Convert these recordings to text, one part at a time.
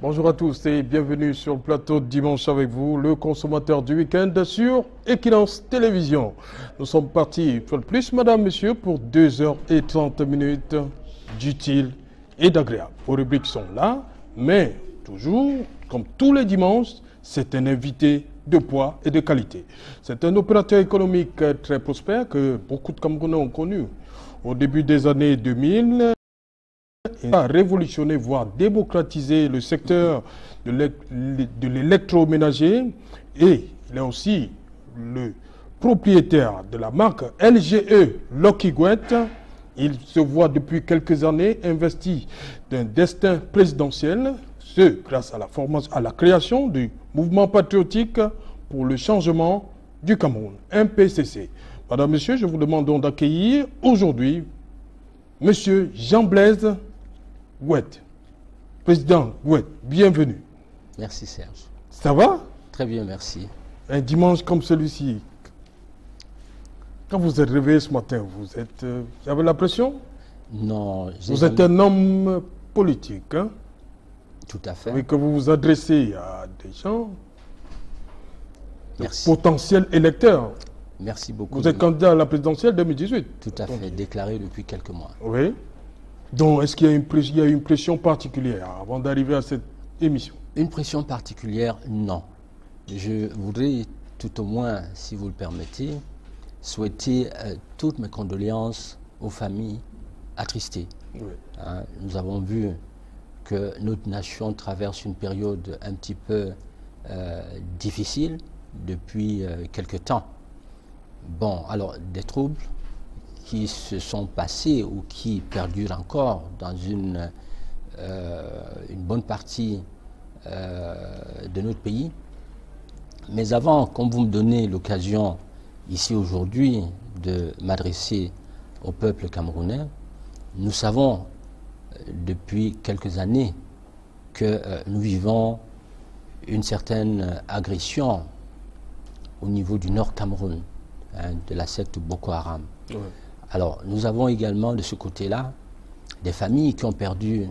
Bonjour à tous et bienvenue sur le plateau de dimanche avec vous, le consommateur du week-end sur Equinox Télévision. Nous sommes partis, une fois de plus, madame, monsieur, pour 2h30 d'utile et d'agréable. Vos rubriques sont là, mais toujours, comme tous les dimanches, c'est un invité de poids et de qualité. C'est un opérateur économique très prospère que beaucoup de Camerounais ont connu. Au début des années 2000, il a révolutionné, voire démocratisé le secteur de l'électroménager et il est aussi le propriétaire de la marque LGE Lokigwet. Il se voit depuis quelques années investi d'un destin présidentiel, ce grâce à la création du mouvement patriotique pour le changement du Cameroun, MPCC. Madame, Monsieur, je vous demande donc d'accueillir aujourd'hui Monsieur Jean-Blaise Gouet. Président Gouet, bienvenue. Merci Serge. Ça va? Très bien, merci. Un dimanche comme celui-ci, quand vous êtes réveillé ce matin, vous avez la pression? Non. Vous êtes un homme politique, hein? Tout à fait. Et que vous vous adressez à des gens, merci. Potentiels électeurs. Merci beaucoup. Vous êtes candidat à la présidentielle 2018. Tout à fait, déclaré depuis quelques mois. Oui. Donc, est-ce qu'il y a une pression particulière avant d'arriver à cette émission? Une pression particulière, non. Je voudrais, tout au moins, si vous le permettez, souhaiter toutes mes condoléances aux familles attristées. Oui. Nous avons vu que notre nation traverse une période un petit peu difficile depuis quelque temps. Bon, alors, des troubles qui se sont passés ou qui perdurent encore dans une bonne partie de notre pays. Mais avant, comme vous me donnez l'occasion ici aujourd'hui de m'adresser au peuple camerounais, nous savons depuis quelques années que nous vivons une certaine agression au niveau du Nord Cameroun, de la secte Boko Haram. Ouais. Alors, nous avons également de ce côté-là des familles qui ont perdu,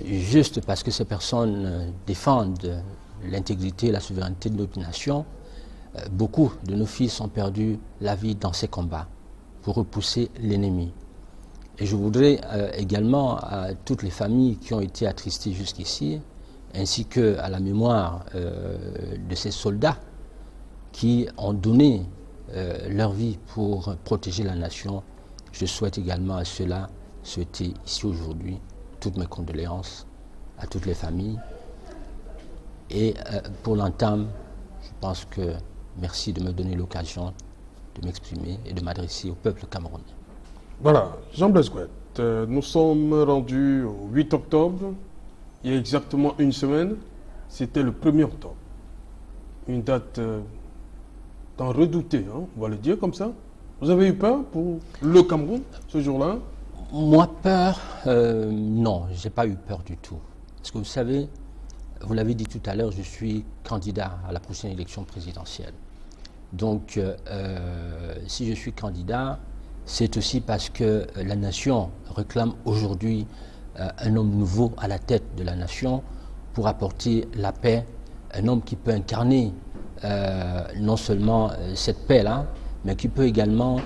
juste parce que ces personnes défendent l'intégrité et la souveraineté de notre nation, beaucoup de nos fils ont perdu la vie dans ces combats pour repousser l'ennemi. Et je voudrais également à toutes les familles qui ont été attristées jusqu'ici, ainsi qu'à la mémoire de ces soldats qui ont donné leur vie pour protéger la nation. Je souhaite également à ceux-là souhaiter ici aujourd'hui toutes mes condoléances à toutes les familles. Et pour l'entame, je pense que merci de me donner l'occasion de m'exprimer et de m'adresser au peuple camerounais. Voilà, Jean-Blaise Gouet, nous sommes rendus au 8 octobre, il y a exactement une semaine, c'était le 1er octobre. Une date d'en redouter, hein, on va le dire comme ça. Vous avez eu peur pour le Cameroun ce jour-là? Moi, peur, non, je n'ai pas eu peur du tout. Parce que vous savez, vous l'avez dit tout à l'heure, je suis candidat à la prochaine élection présidentielle. Donc, si je suis candidat, c'est aussi parce que la nation réclame aujourd'hui un homme nouveau à la tête de la nation pour apporter la paix, un homme qui peut incarner non seulement cette paix-là, mais qui peut également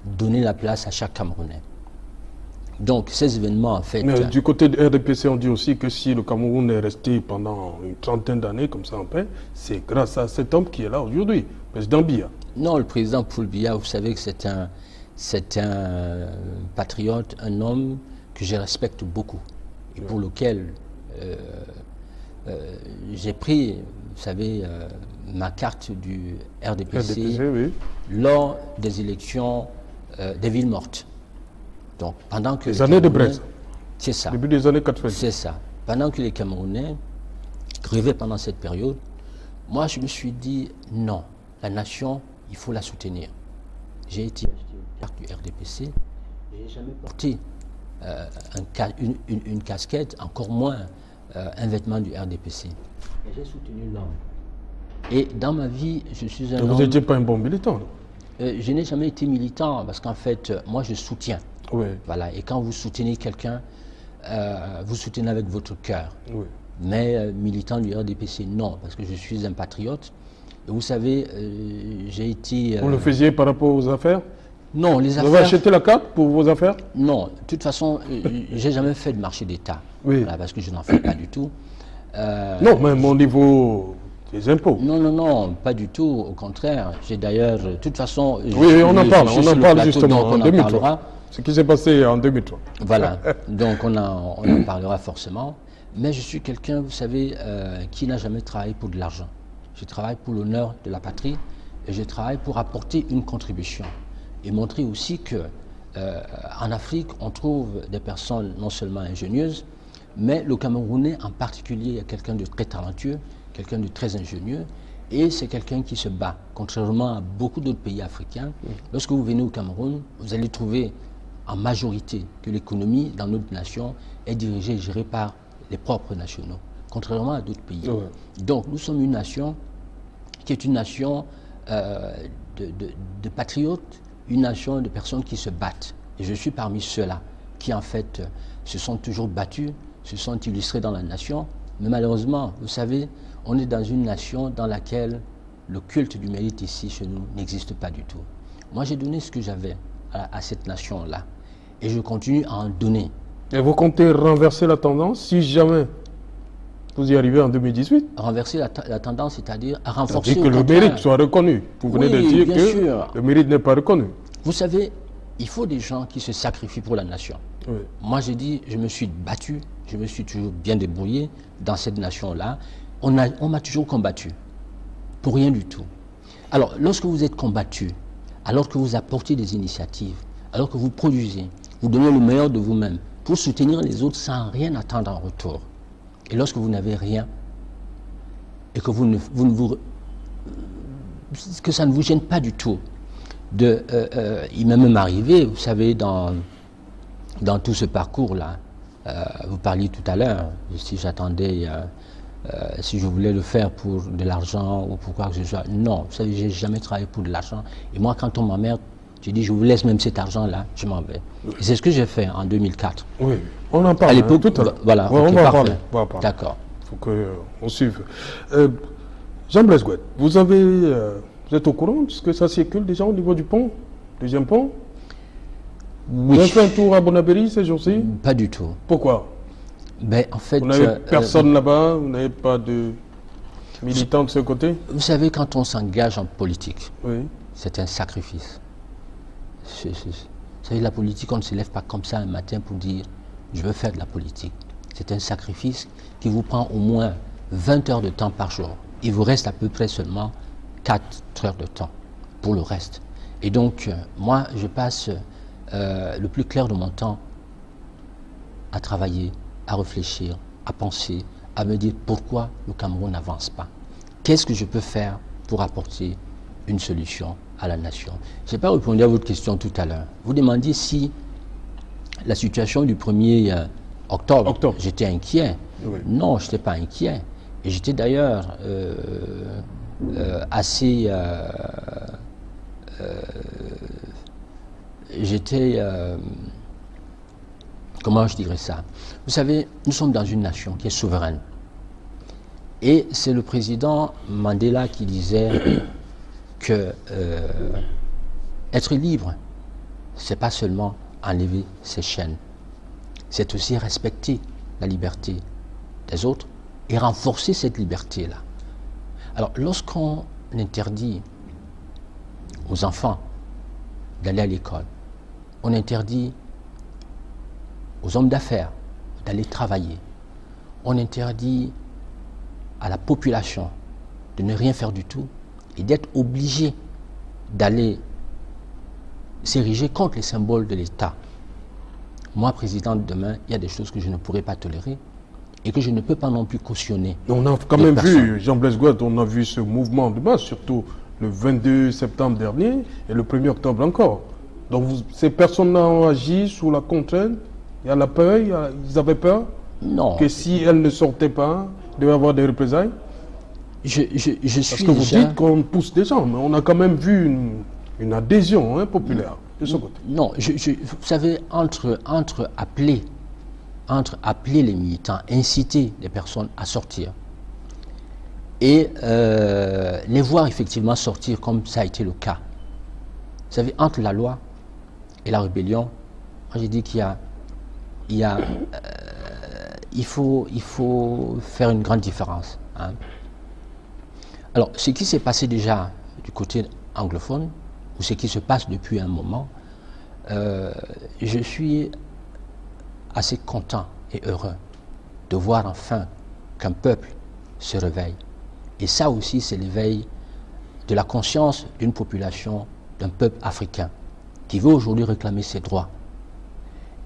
donner la place à chaque Camerounais. Donc ces événements, en fait... Mais du côté de RDPC, on dit aussi que si le Cameroun est resté pendant une trentaine d'années comme ça en paix, c'est grâce à cet homme qui est là aujourd'hui, le président Biya. Non, le président Paul Biya, vous savez que c'est un patriote, un homme que je respecte beaucoup et pour lequel j'ai pris, vous savez, ma carte du RDPC, oui, lors des élections des villes mortes. Donc, pendant que les années de Brest. C'est ça. Début des années 80. C'est ça. Pendant que les Camerounais rêvaient pendant cette période, moi je me suis dit non, la nation, il faut la soutenir. J'ai été acheté une carte du RDPC, je n'ai jamais porté une casquette, encore moins un vêtement du RDPC. Et j'ai soutenu l'homme. Et dans ma vie, je suis un homme... Vous n'étiez pas un bon militant, non? Je n'ai jamais été militant parce qu'en fait, moi je soutiens. Oui. Voilà. Et quand vous soutenez quelqu'un, vous soutenez avec votre cœur. Oui. Mais militant du RDPC, non, parce que je suis un patriote. Et vous savez, j'ai été... Vous le faisiez par rapport aux affaires? Non, les Vous affaires... avez acheté la carte pour vos affaires? Non, de toute façon, j'ai jamais fait de marché d'État. Oui. Voilà, parce que je n'en fais pas du tout. Non, même au niveau des impôts. Non, non, non, pas du tout. Au contraire, j'ai d'ailleurs... De toute façon... Oui, on en parle justement en 2003. Parlera. Ce qui s'est passé en 2003. Voilà, donc on en parlera forcément. Mais je suis quelqu'un, vous savez, qui n'a jamais travaillé pour de l'argent. Je travaille pour l'honneur de la patrie et je travaille pour apporter une contribution et montrer aussi que en Afrique, on trouve des personnes non seulement ingénieuses, mais le Camerounais en particulier est quelqu'un de très talentueux, quelqu'un de très ingénieux, et c'est quelqu'un qui se bat, contrairement à beaucoup d'autres pays africains. Lorsque vous venez au Cameroun, vous allez trouver en majorité que l'économie dans notre nation est dirigée et gérée par les propres nationaux, contrairement à d'autres pays. Ouais. Donc nous sommes une nation qui est une nation de patriotes, une nation de personnes qui se battent. Et je suis parmi ceux-là qui en fait se sont toujours battus, se sont illustrés dans la nation. Mais malheureusement, vous savez, on est dans une nation dans laquelle le culte du mérite ici chez nous n'existe pas du tout. Moi j'ai donné ce que j'avais à cette nation-là. Et je continue à en donner. Et vous comptez renverser la tendance si jamais vous y arrivez en 2018? Renverser la tendance, c'est-à-dire à renforcer que le mérite soit reconnu. Vous venez de dire que le mérite n'est pas reconnu. Vous savez, il faut des gens qui se sacrifient pour la nation. Oui. Moi, j'ai dit, je me suis battu, je me suis toujours bien débrouillé dans cette nation-là. On m'a toujours combattu, pour rien du tout. Alors, lorsque vous êtes combattu, alors que vous apportez des initiatives, alors que vous produisez, vous donnez le meilleur de vous-même pour soutenir les autres sans rien attendre en retour. Et lorsque vous n'avez rien, et que que ça ne vous gêne pas du tout, il m'est même arrivé, vous savez, dans tout ce parcours-là, vous parliez tout à l'heure, si j'attendais, si je voulais le faire pour de l'argent ou pour quoi que ce soit. Non, vous savez, j'ai jamais travaillé pour de l'argent. Et moi, quand on m'emmerde, j'ai dit, je vous laisse même cet argent-là, je m'en vais. Oui. Et c'est ce que j'ai fait en 2004. Oui, on en parle. À l'époque, tout à l'heure. Voilà, ouais, okay, on va en parler. D'accord. Il faut qu'on suive. Jean-Blaise Gouet, vous êtes au courant de ce que ça circule déjà au niveau du pont, deuxième pont? Oui. Vous avez fait un tour à Bonabéry ces jours-ci? Pas du tout. Pourquoi? Ben, en fait, vous n'avez personne là-bas, vous n'avez pas de militants de ce côté? Vous savez, quand on s'engage en politique, oui, c'est un sacrifice. Vous savez, la politique, on ne se lève pas comme ça un matin pour dire « je veux faire de la politique ». C'est un sacrifice qui vous prend au moins 20 heures de temps par jour. Il vous reste à peu près seulement 4 heures de temps pour le reste. Et donc, moi, je passe le plus clair de mon temps à travailler, à réfléchir, à penser, à me dire pourquoi le Cameroun n'avance pas. Qu'est-ce que je peux faire pour apporter une solution à la nation? Je n'ai pas répondu à votre question tout à l'heure. Vous demandiez si la situation du 1er octobre. J'étais inquiet. Oui. Non, je n'étais pas inquiet. Et j'étais d'ailleurs assez... comment je dirais ça? Vous savez, nous sommes dans une nation qui est souveraine. Et c'est le président Mandela qui disait que être libre, c'est pas seulement enlever ses chaînes, c'est aussi respecter la liberté des autres et renforcer cette liberté-là. Alors, lorsqu'on interdit aux enfants d'aller à l'école, on interdit aux hommes d'affaires d'aller travailler, on interdit à la population de ne rien faire du tout et d'être obligé d'aller s'ériger contre les symboles de l'État. Moi, président, demain, il y a des choses que je ne pourrais pas tolérer et que je ne peux pas non plus cautionner. On a quand même vu, Jean-Blaise Gouet, on a vu ce mouvement de masse, surtout le 22 septembre dernier et le 1er octobre encore. Donc ces personnes-là ont agi sous la contrainte, il y a la peur, ils avaient peur? Non. Que si elles ne sortaient pas, il devait y avoir des représailles? Je suis Parce que vous dites qu'on pousse des gens, mais on a quand même vu une adhésion populaire de ce côté. Non, vous savez, entre appeler entre appeler les militants, inciter les personnes à sortir et les voir effectivement sortir comme ça a été le cas. Vous savez, entre la loi et la rébellion, moi j'ai dit il faut faire une grande différence. Hein. Alors, ce qui s'est passé déjà du côté anglophone, ou ce qui se passe depuis un moment, je suis assez content et heureux de voir enfin qu'un peuple se réveille. Et ça aussi, c'est l'éveil de la conscience d'une population, d'un peuple africain, qui veut aujourd'hui réclamer ses droits.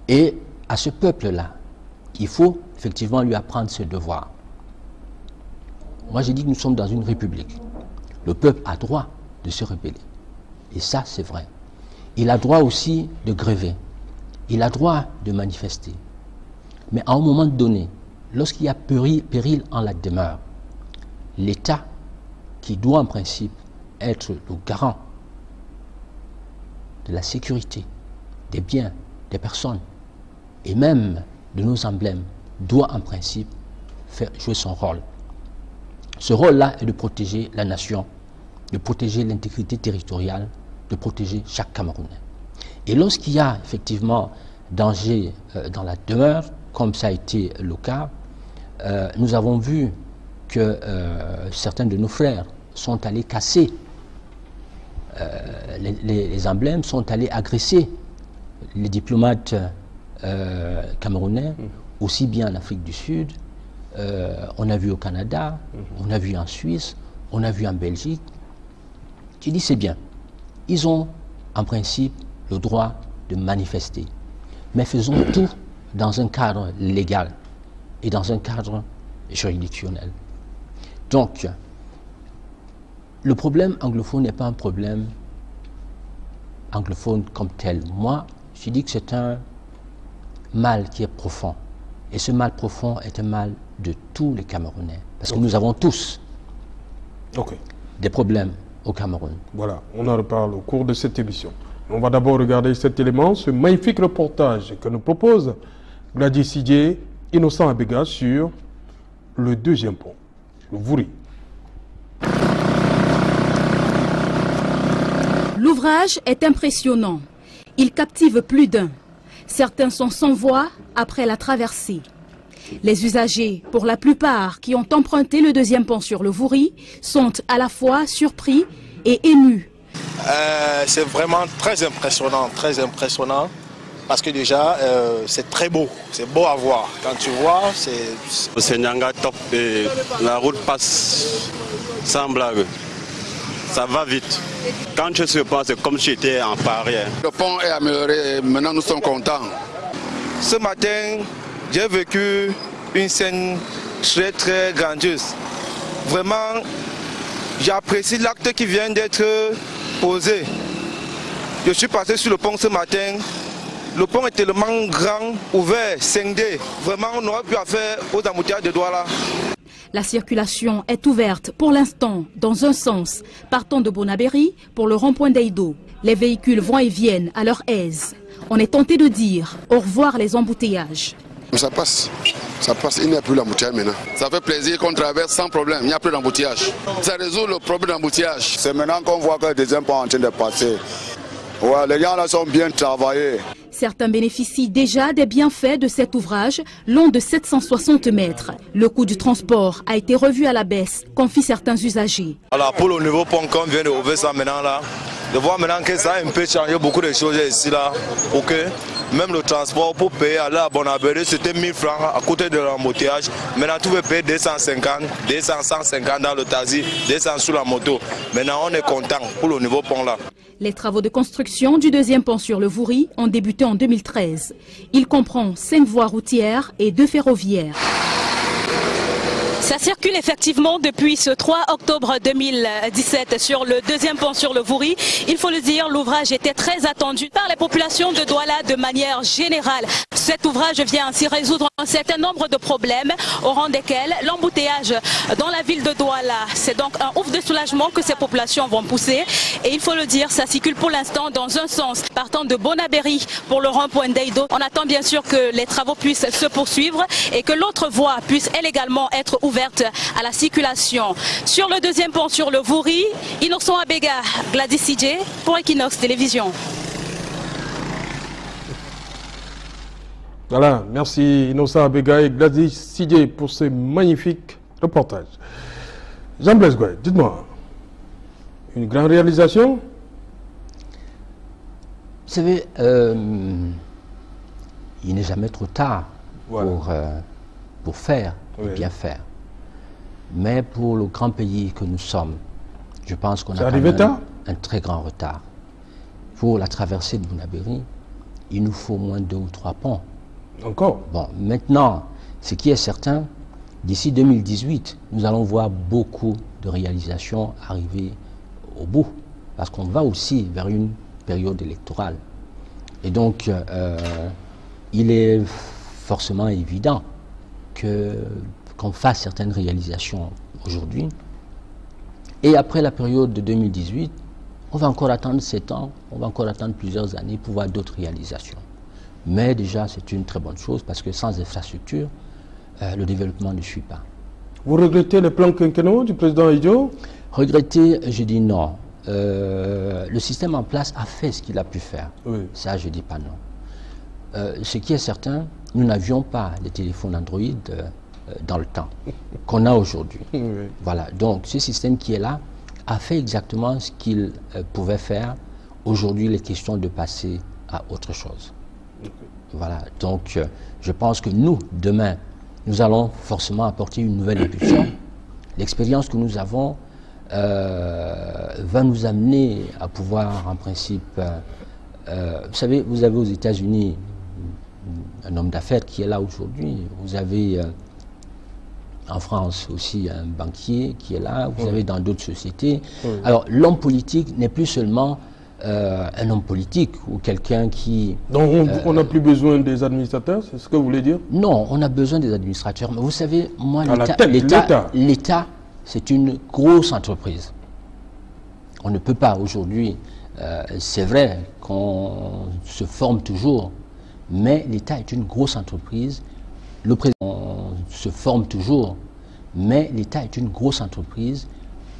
Et à ce peuple-là, il faut effectivement lui apprendre ses devoirs. Moi, j'ai dit que nous sommes dans une république. Le peuple a droit de se rebeller. Et ça, c'est vrai. Il a droit aussi de gréver. Il a droit de manifester. Mais à un moment donné, lorsqu'il y a péril en la demeure, l'État, qui doit en principe être le garant de la sécurité, des biens, des personnes, et même de nos emblèmes, doit en principe faire jouer son rôle. Ce rôle-là est de protéger la nation, de protéger l'intégrité territoriale, de protéger chaque Camerounais. Et lorsqu'il y a effectivement danger dans la demeure, comme ça a été le cas, nous avons vu que certains de nos frères sont allés casser les emblèmes, sont allés agresser les diplomates camerounais, aussi bien en Afrique du Sud, on a vu au Canada, on a vu en Suisse, on a vu en Belgique. Je dis c'est bien. Ils ont en principe le droit de manifester. Mais faisons tout dans un cadre légal et dans un cadre juridictionnel. Donc, le problème anglophone n'est pas un problème anglophone comme tel. Moi, je dis que c'est un mal qui est profond. Et ce mal profond est un mal de tous les Camerounais. Parce que nous avons tous des problèmes au Cameroun. Voilà, on en reparle au cours de cette émission. On va d'abord regarder cet élément, ce magnifique reportage que nous propose Gladys Sidier, Innocent Abega sur le deuxième pont, le Vouri. L'ouvrage est impressionnant. Il captive plus d'un. Certains sont sans voix après la traversée. Les usagers, pour la plupart, qui ont emprunté le deuxième pont sur le Vouri, sont à la fois surpris et émus. C'est vraiment très impressionnant, parce que déjà, c'est très beau, c'est beau à voir. Quand tu vois, c'est Nyanga top et la route passe sans blague. Ça va vite. Quand je suis pas, c'est comme si j'étais en Paris. Le pont est amélioré et maintenant nous sommes contents. Ce matin, j'ai vécu une scène très grandiose. Vraiment, j'apprécie l'acte qui vient d'être posé. Je suis passé sur le pont ce matin. Le pont est tellement grand, ouvert, scindé. Vraiment, on aurait pu faire aux embouteillages de Douala. La circulation est ouverte pour l'instant dans un sens, partant de Bonabéry pour le rond-point d'Aïdo. Les véhicules vont et viennent à leur aise. On est tenté de dire au revoir les embouteillages. Ça passe, il n'y a plus d'embouteillage maintenant. Ça fait plaisir qu'on traverse sans problème, il n'y a plus d'embouteillage. Ça résout le problème d'embouteillage. C'est maintenant qu'on voit que le deuxième pont est en train de passer. Ouais, les gens là sont bien travaillés. Certains bénéficient déjà des bienfaits de cet ouvrage, long de 760 mètres. Le coût du transport a été revu à la baisse, confient certains usagers. Alors pour le nouveau pont qu'on vient d'ouvrir ça maintenant là, de voir maintenant que ça a un peu changé beaucoup de choses ici là. Ok, même le transport pour payer à la Bonabéry c'était 1000 francs à côté de l'embouteillage. Maintenant tu veux payer 250, 200, 150 dans le taxi, 200 sur la moto. Maintenant on est content pour le nouveau pont là. Les travaux de construction du deuxième pont sur le Vouri ont débuté en 2013. Il comprend 5 voies routières et 2 ferroviaires. Ça circule effectivement depuis ce 3 octobre 2017 sur le deuxième pont sur le Vouri. Il faut le dire, l'ouvrage était très attendu par les populations de Douala de manière générale. Cet ouvrage vient ainsi résoudre un certain nombre de problèmes au rang desquels l'embouteillage dans la ville de Douala. C'est donc un ouf de soulagement que ces populations vont pousser. Et il faut le dire, ça circule pour l'instant dans un sens, partant de Bonabéry pour le rond-point d'Eido. On attend bien sûr que les travaux puissent se poursuivre et que l'autre voie puisse elle également être ouverte à la circulation. Sur le deuxième pont sur le Vouri, Innocent Abega, Gladys CJ pour Equinox Télévision. Voilà, merci Innocent Abega et Gladys CJ pour ces magnifiques reportages. Jean-Blaise Gouet, dites-moi, une grande réalisation? Vous savez, il n'est jamais trop tard pour faire et bien faire. Mais pour le grand pays que nous sommes, je pense qu'on a quand même un très grand retard. Pour la traversée de Bonabéry, il nous faut moins 2 ou 3 ponts. Encore? Bon, maintenant, ce qui est certain, d'ici 2018, nous allons voir beaucoup de réalisations arriver au bout. Parce qu'on va aussi vers une période électorale. Et donc, il est forcément évident qu'on fasse certaines réalisations aujourd'hui. Et après la période de 2018, on va encore attendre 7 ans, on va encore attendre plusieurs années pour voir d'autres réalisations. Mais déjà, c'est une très bonne chose parce que sans infrastructure, le développement ne suit pas. Vous regrettez les plans quinquennaux du président Idio? Regretter, je dis non. Le système en place a fait ce qu'il a pu faire. Oui. Ça, je ne dis pas non. Ce qui est certain, nous n'avions pas les téléphones Android dans le temps qu'on a aujourd'hui. Oui. Voilà. Donc, ce système qui est là a fait exactement ce qu'il pouvait faire. Aujourd'hui, il est question de passer à autre chose. Okay. Voilà. Donc, je pense que nous, demain, nous allons forcément apporter une nouvelle impulsion. L'expérience que nous avons va nous amener à pouvoir, en principe, vous savez, vous avez aux États-Unis un homme d'affaires qui est là aujourd'hui, vous avez en France aussi un banquier qui est là, vous avez dans d'autres sociétés. Alors l'homme politique n'est plus seulement un homme politique ou quelqu'un qui... Donc on n'a plus besoin des administrateurs, c'est ce que vous voulez dire? Non, on a besoin des administrateurs, mais vous savez, moi, l'État, c'est une grosse entreprise. On ne peut pas aujourd'hui, c'est vrai qu'on se forme toujours, mais l'État est une grosse entreprise. Le président se forme toujours, mais l'État est une grosse entreprise.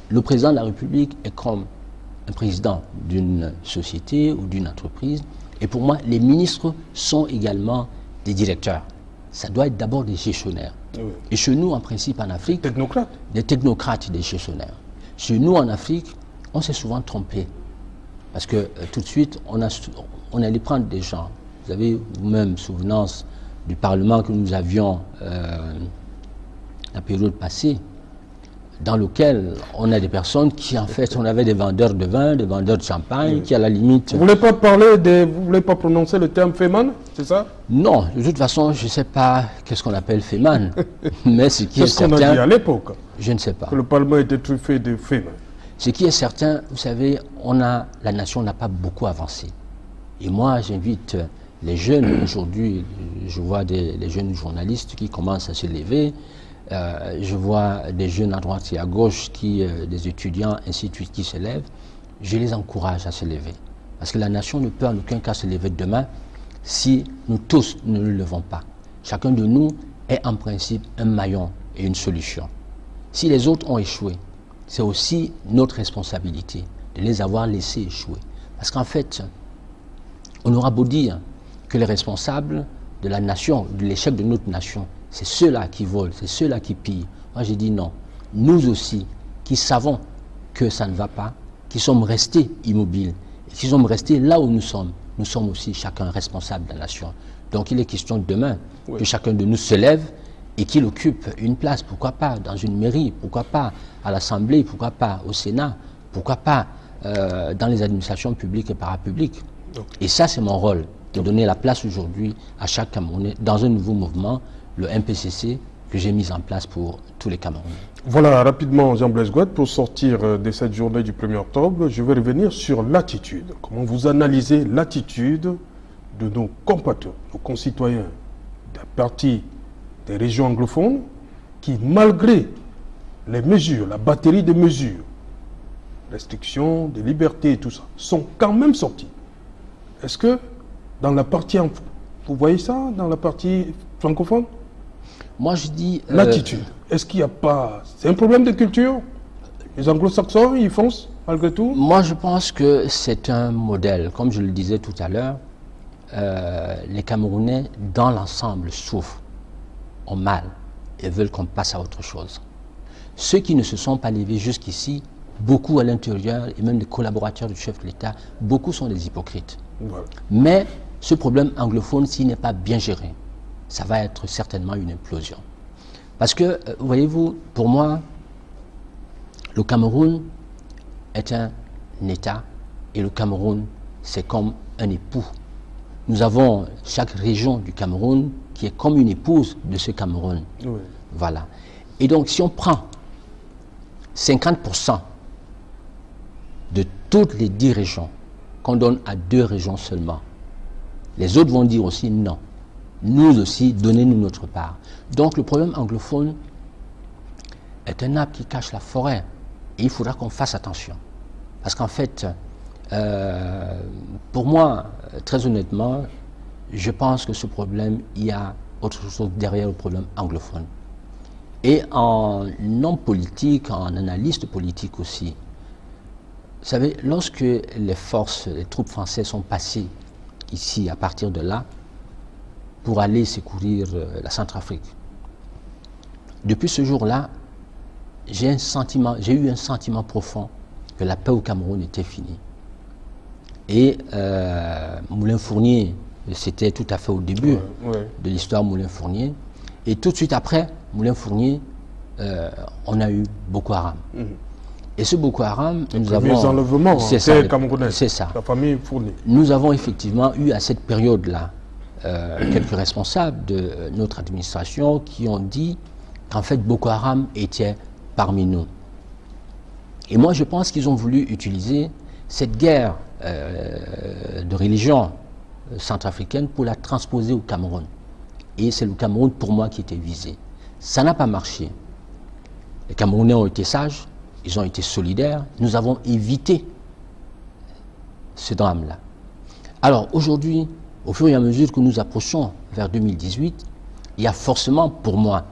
Le président de la République est comme un président d'une société ou d'une entreprise. Et pour moi, les ministres sont également des directeurs. Ça doit être d'abord des gestionnaires. Oui. Et chez nous, en principe, en Afrique... Technocrates. Des technocrates et des gestionnaires. Chez nous, en Afrique, on s'est souvent trompé. Parce que tout de suite, on allait prendre des gens. Vous avez vous-même souvenance du Parlement que nous avions la période passée, dans lequel on a des personnes qui, en fait, on avait des vendeurs de vin, des vendeurs de champagne, qui à la limite... Vous voulez pas parler de... Vous voulez pas prononcer le terme Féman, c'est ça? Non, de toute façon, je ne sais pas qu'est-ce qu'on appelle Féman, mais ce qui est certain... C'est ce qu'on a dit à l'époque. Je ne sais pas. Que le Parlement était truffé de Féman. Ce qui est certain, vous savez, la nation n'a pas beaucoup avancé. Et moi, j'invite les jeunes, aujourd'hui, je vois les jeunes journalistes qui commencent à se lever, je vois des jeunes à droite et à gauche, des étudiants, ainsi de suite, qui se lèvent. Je les encourage à se lever. Parce que la nation ne peut en aucun cas se lever demain si nous tous ne le levons pas. Chacun de nous est en principe un maillon et une solution. Si les autres ont échoué, c'est aussi notre responsabilité de les avoir laissés échouer. Parce qu'en fait, on aura beau dire que les responsables de la nation, de l'échec de notre nation, c'est ceux-là qui volent, c'est ceux-là qui pillent. Moi, j'ai dit non. Nous aussi, qui savons que ça ne va pas, qui sommes restés immobiles, et qui sommes restés là où nous sommes aussi chacun responsable de la nation. Donc, il est question demain que chacun de nous se lève et qu'il occupe une place, pourquoi pas dans une mairie, pourquoi pas à l'Assemblée, pourquoi pas au Sénat, pourquoi pas dans les administrations publiques et parapubliques. Et ça, c'est mon rôle, de donner la place aujourd'hui à chaque Camerounais dans un nouveau mouvement, le MPCC, que j'ai mise en place pour tous les Camerounais. Voilà, rapidement, Jean-Blaise Gouet, pour sortir de cette journée du 1er octobre, je vais revenir sur l'attitude. Comment vous analysez l'attitude de nos compatriotes, nos concitoyens, des partis des régions anglophones, qui, malgré les mesures, la batterie de mesures, restrictions, de libertés et tout ça, sont quand même sortis. Est-ce que dans la partie, vous voyez ça, dans la partie francophone? Moi, je dis... L'attitude. Est-ce qu'il n'y a pas... C'est un problème de culture? Les anglo-saxons, ils foncent malgré tout? Moi, je pense que c'est un modèle. Comme je le disais tout à l'heure, les Camerounais, dans l'ensemble, souffrent, ont mal et veulent qu'on passe à autre chose. Ceux qui ne se sont pas levés jusqu'ici, beaucoup à l'intérieur, et même des collaborateurs du chef de l'État, beaucoup sont des hypocrites. Voilà. Mais ce problème anglophone, s'il n'est pas bien géré, ça va être certainement une implosion. Parce que, voyez-vous, pour moi, le Cameroun est un État et le Cameroun, c'est comme un époux. Nous avons chaque région du Cameroun qui est comme une épouse de ce Cameroun. Oui. Voilà. Et donc, si on prend 50% de toutes les 10 régions, qu'on donne à 2 régions seulement, les autres vont dire aussi non. Nous aussi, donnez-nous notre part. Donc le problème anglophone est un arbre qui cache la forêt. Et il faudra qu'on fasse attention. Parce qu'en fait, pour moi, très honnêtement, je pense que ce problème, il y a autre chose derrière le problème anglophone. Et en homme politique, en analyste politique aussi, vous savez, lorsque les forces, les troupes françaises sont passées ici, à partir de là, pour aller secourir la Centrafrique. Depuis ce jour-là, j'ai eu un sentiment profond que la paix au Cameroun était finie. Et Moulin-Fournier, c'était tout à fait au début de l'histoire Moulin-Fournier. Et tout de suite après Moulin-Fournier, on a eu Boko Haram. Et ce Boko Haram, nous avons... enlèvements, c'est ça, camerounais. C'est ça. La famille Fournier. Nous avons effectivement eu à cette période-là quelques responsables de notre administration qui ont dit qu'en fait Boko Haram était parmi nous. Et moi je pense qu'ils ont voulu utiliser cette guerre de religion centrafricaine pour la transposer au Cameroun. Et c'est le Cameroun pour moi qui était visé. Ça n'a pas marché. Les Camerounais ont été sages, ils ont été solidaires, nous avons évité ce drame-là. Alors aujourd'hui, au fur et à mesure que nous approchons vers 2018, il y a forcément pour moi,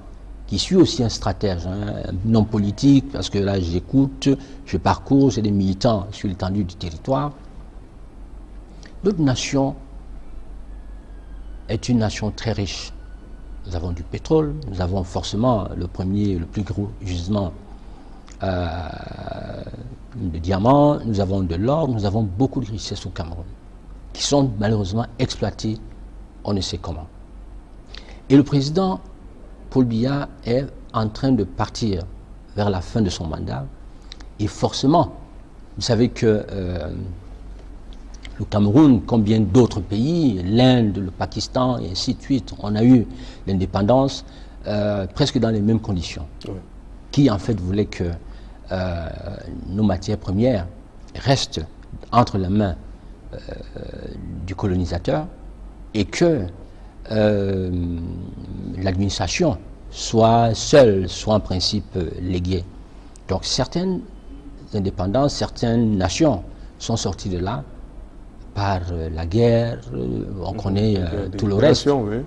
qui suis aussi un stratège, un homme politique, parce que là j'écoute, je parcours, j'ai des militants sur l'étendue du territoire. Notre nation est une nation très riche. Nous avons du pétrole, nous avons forcément le plus gros gisement de diamants, nous avons de l'or, nous avons beaucoup de richesses au Cameroun, qui sont malheureusement exploitées, on ne sait comment. Et le président Paul Biya est en train de partir vers la fin de son mandat. Et forcément, vous savez que le Cameroun, comme bien d'autres pays, l'Inde, le Pakistan, et ainsi de suite, on a eu l'indépendance presque dans les mêmes conditions. Oui. Qui en fait voulait que nos matières premières restent entre les mains du colonisateur et que l'administration soit seule, soit en principe léguée. Donc certaines indépendances, certaines nations sont sorties de là par la guerre, on connaît tout le reste. Oui.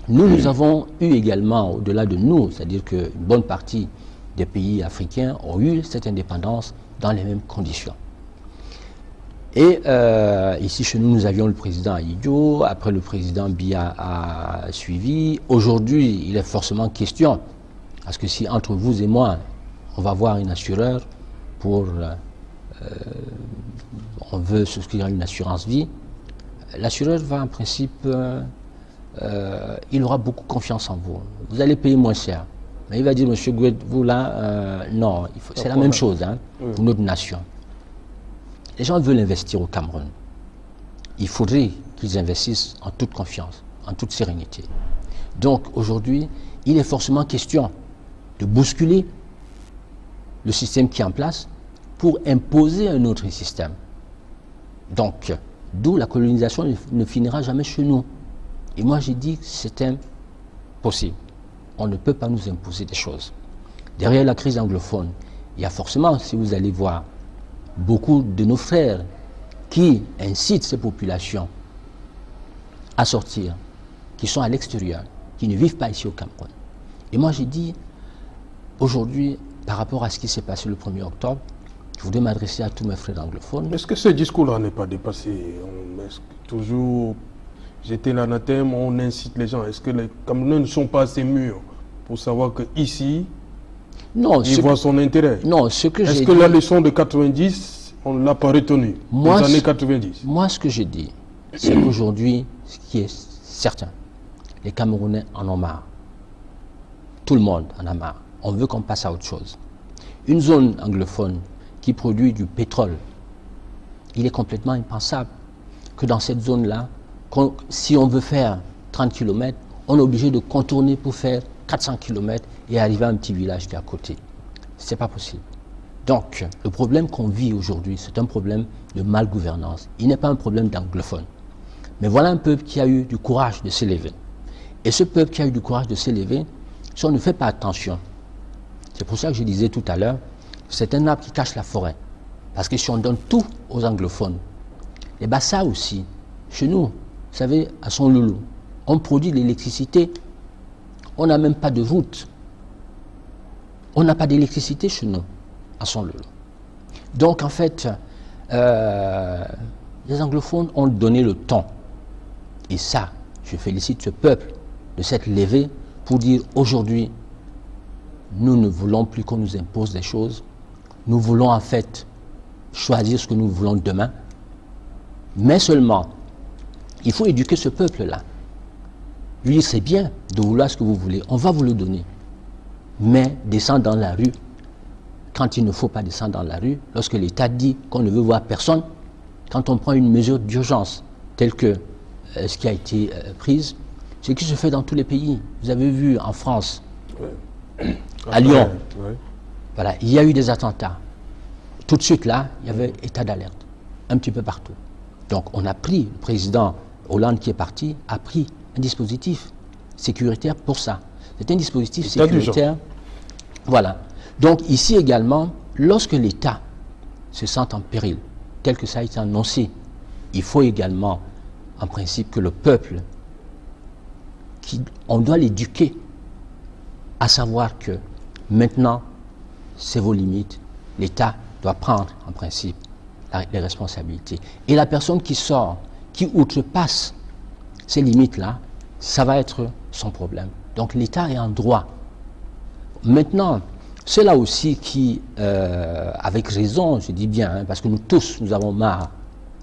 Nous avons eu également, au-delà de nous, c'est-à-dire qu'une bonne partie des pays africains ont eu cette indépendance dans les mêmes conditions. Et ici chez nous, nous avions le président Ahidjo, après le président Biya a suivi. Aujourd'hui, il est forcément question, parce que si entre vous et moi, on va voir un assureur pour... on veut souscrire à une assurance vie, l'assureur va en principe... il aura beaucoup confiance en vous. Vous allez payer moins cher. Mais il va dire, monsieur Gouet, vous là, non, c'est la même chose pour notre nation. Les gens veulent investir au Cameroun. Il faudrait qu'ils investissent en toute confiance, en toute sérénité. Donc aujourd'hui, il est forcément question de bousculer le système qui est en place pour imposer un autre système. Donc, d'où la colonisation ne finira jamais chez nous. Et moi, j'ai dit que c'est impossible. On ne peut pas nous imposer des choses. Derrière la crise anglophone, il y a forcément, si vous allez voir, beaucoup de nos frères qui incitent ces populations à sortir, qui sont à l'extérieur, qui ne vivent pas ici au Cameroun. Et moi, j'ai dit, aujourd'hui, par rapport à ce qui s'est passé le 1er octobre, je voudrais m'adresser à tous mes frères anglophones. Est-ce que ce discours-là n'est pas dépassé? Est-ce que toujours jeter l'anathème, on incite les gens? Est-ce que les Camerounais ne sont pas assez mûrs pour savoir qu'ici, ils voient son intérêt? Non, ce que j'ai dit... Est-ce que la leçon de 90, on ne l'a pas retenue, les années 90? Moi, ce que j'ai dit, c'est qu'aujourd'hui, ce qui est certain, les Camerounais en ont marre. Tout le monde en a marre. On veut qu'on passe à autre chose. Une zone anglophone qui produit du pétrole, il est complètement impensable que dans cette zone-là, si on veut faire 30 km, on est obligé de contourner pour faire 400 km et arriver à un petit village qui est à côté. Ce n'est pas possible. Donc, le problème qu'on vit aujourd'hui, c'est un problème de malgouvernance. Il n'est pas un problème d'anglophone. Mais voilà un peuple qui a eu du courage de s'élever. Et ce peuple qui a eu du courage de s'élever, si on ne fait pas attention, c'est pour ça que je disais tout à l'heure, c'est un arbre qui cache la forêt. Parce que si on donne tout aux anglophones, les Bassa aussi, chez nous, vous savez, à Son Loulou, on produit de l'électricité, on n'a même pas de route. On n'a pas d'électricité chez nous, à Son Loulou. Donc en fait, les anglophones ont donné le ton. Et ça, je félicite ce peuple de s'être levé pour dire aujourd'hui, nous ne voulons plus qu'on nous impose des choses. Nous voulons en fait choisir ce que nous voulons demain. Mais seulement, il faut éduquer ce peuple-là. Lui dire, c'est bien de vouloir ce que vous voulez, on va vous le donner. Mais descendre dans la rue, quand il ne faut pas descendre dans la rue, lorsque l'État dit qu'on ne veut voir personne, quand on prend une mesure d'urgence telle que ce qui a été prise, ce qui se fait dans tous les pays. Vous avez vu en France, à Lyon, voilà, il y a eu des attentats. Tout de suite là, il y avait état d'alerte, un petit peu partout. Donc on a pris, le président Hollande qui est parti, a pris un dispositif sécuritaire pour ça. C'est un dispositif sécuritaire. Voilà. Donc ici également, lorsque l'État se sent en péril, tel que ça a été annoncé, il faut également, en principe, que le peuple, on doit l'éduquer à savoir que maintenant, c'est vos limites. L'État doit prendre, en principe, les responsabilités. Et la personne qui sort, qui outrepasse ces limites-là, ça va être son problème. Donc l'État est en droit. Maintenant, c'est là aussi qui, avec raison, je dis bien, hein, parce que nous tous, nous avons marre,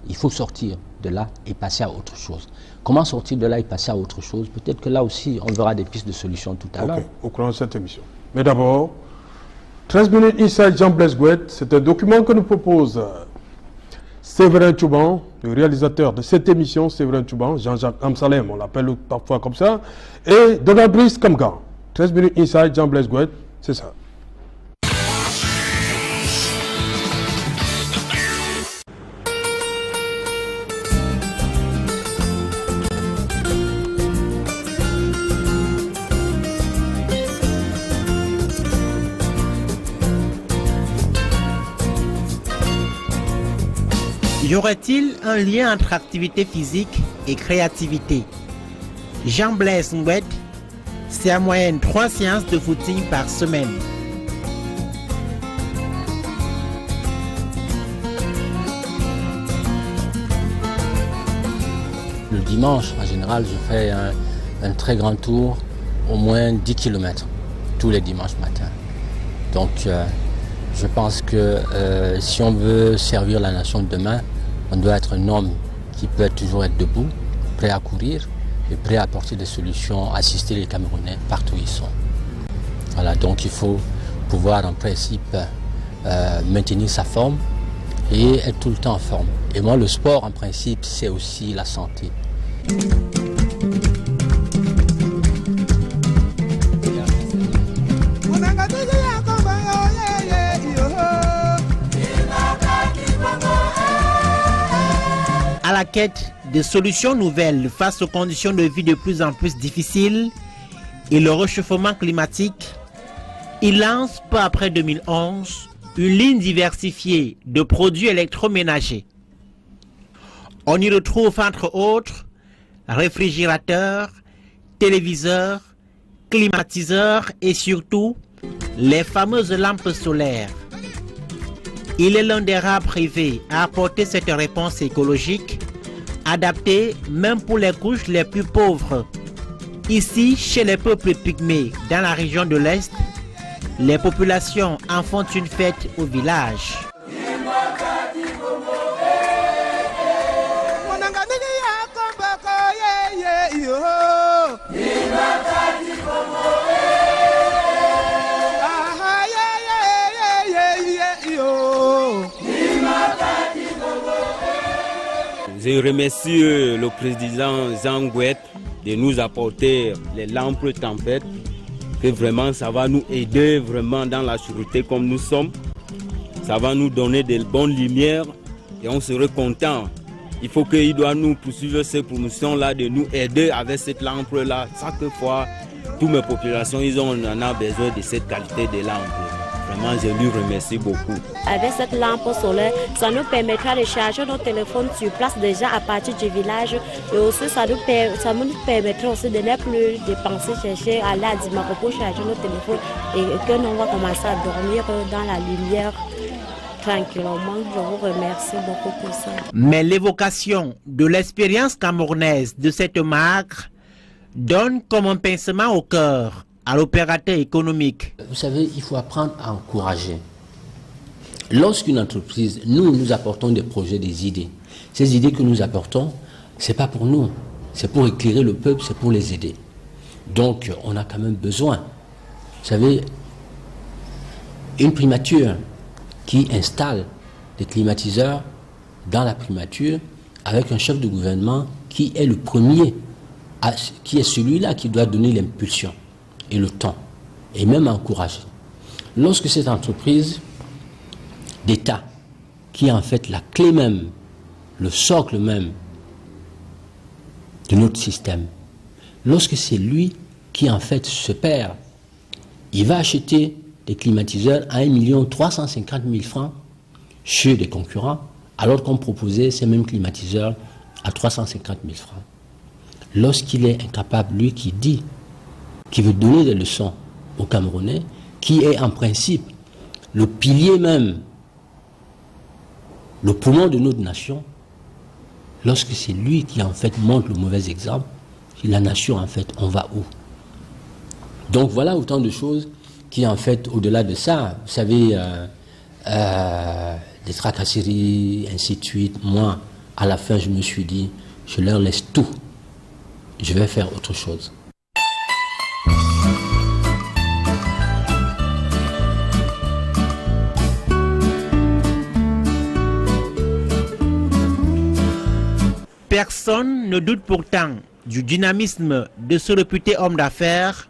il faut sortir de là et passer à autre chose. Comment sortir de là et passer à autre chose? Peut-être que là aussi, on verra des pistes de solutions tout à l'heure. Au cours de cette émission. Mais d'abord, 13 minutes inside Jean-Blaise Gouet, c'est un document que nous propose Séverin Tchouban, le réalisateur de cette émission, Séverin Tchouban, Jean-Jacques Amsalem, on l'appelle parfois comme ça, et Donald Brice Kamga. 13 minutes inside Jean-Blaise Gouet, c'est ça. Y aurait-il un lien entre activité physique et créativité? Jean-Blaise Gouet, c'est en moyenne 3 séances de footing par semaine. Le dimanche, en général, je fais un très grand tour, au moins 10 km, tous les dimanches matins. Donc, je pense que si on veut servir la nation de demain, on doit être un homme qui peut toujours être debout, prêt à courir et prêt à apporter des solutions, assister les Camerounais partout où ils sont. Voilà, donc il faut pouvoir en principe maintenir sa forme et être tout le temps en forme. Et moi, le sport, en principe, c'est aussi la santé. quête de solutions nouvelles face aux conditions de vie de plus en plus difficiles et le réchauffement climatique, il lance peu après 2011 une ligne diversifiée de produits électroménagers. On y retrouve entre autres réfrigérateurs, téléviseurs, climatiseurs et surtout les fameuses lampes solaires. Il est l'un des rares privés à apporter cette réponse écologique, adaptée même pour les couches les plus pauvres. Ici, chez les peuples pygmées dans la région de l'Est, les populations en font une fête au village. Je remercie le président Jean Ngouet de nous apporter les lampes tempête, que vraiment ça va nous aider vraiment dans la sûreté comme nous sommes. Ça va nous donner de bonnes lumières et on serait content. Il faut qu'il doit nous poursuivre ces promotions-là, de nous aider avec cette lampe-là. Chaque fois, toutes mes populations, on en a besoin de cette qualité de lampe. Vraiment, je lui remercie beaucoup. Avec cette lampe solaire, ça nous permettra de charger nos téléphones sur place déjà à partir du village. Et aussi, ça nous permettra aussi de ne plus dépenser, chercher à aller à Dimako pour charger nos téléphones et que nous va commencer à dormir dans la lumière tranquillement. Je vous remercie beaucoup pour ça. Mais l'évocation de l'expérience camerounaise de cette marque donne comme un pincement au cœur à l'opérateur économique. Vous savez, il faut apprendre à encourager. Lorsqu'une entreprise, nous apportons des projets, des idées. Ces idées que nous apportons, ce n'est pas pour nous, c'est pour éclairer le peuple, c'est pour les aider. Donc, on a quand même besoin. Vous savez, une primature qui installe des climatiseurs dans la primature avec un chef de gouvernement qui est le premier, qui est celui-là qui doit donner l'impulsion et le temps, et même encourager. Lorsque cette entreprise d'État, qui est en fait la clé même, le socle même de notre système, lorsque c'est lui qui en fait se perd, il va acheter des climatiseurs à 1 350 000 francs chez des concurrents, alors qu'on proposait ces mêmes climatiseurs à 350 000 francs. Lorsqu'il est incapable, lui qui dit, qui veut donner des leçons aux Camerounais, qui est en principe le pilier même, le poumon de notre nation, lorsque c'est lui qui en fait montre le mauvais exemple, la nation en fait, on va où? Donc voilà autant de choses qui en fait, au-delà de ça, vous savez, des tracasseries, ainsi de suite, moi, à la fin, je me suis dit, je leur laisse tout, je vais faire autre chose. Personne ne doute pourtant du dynamisme de ce réputé homme d'affaires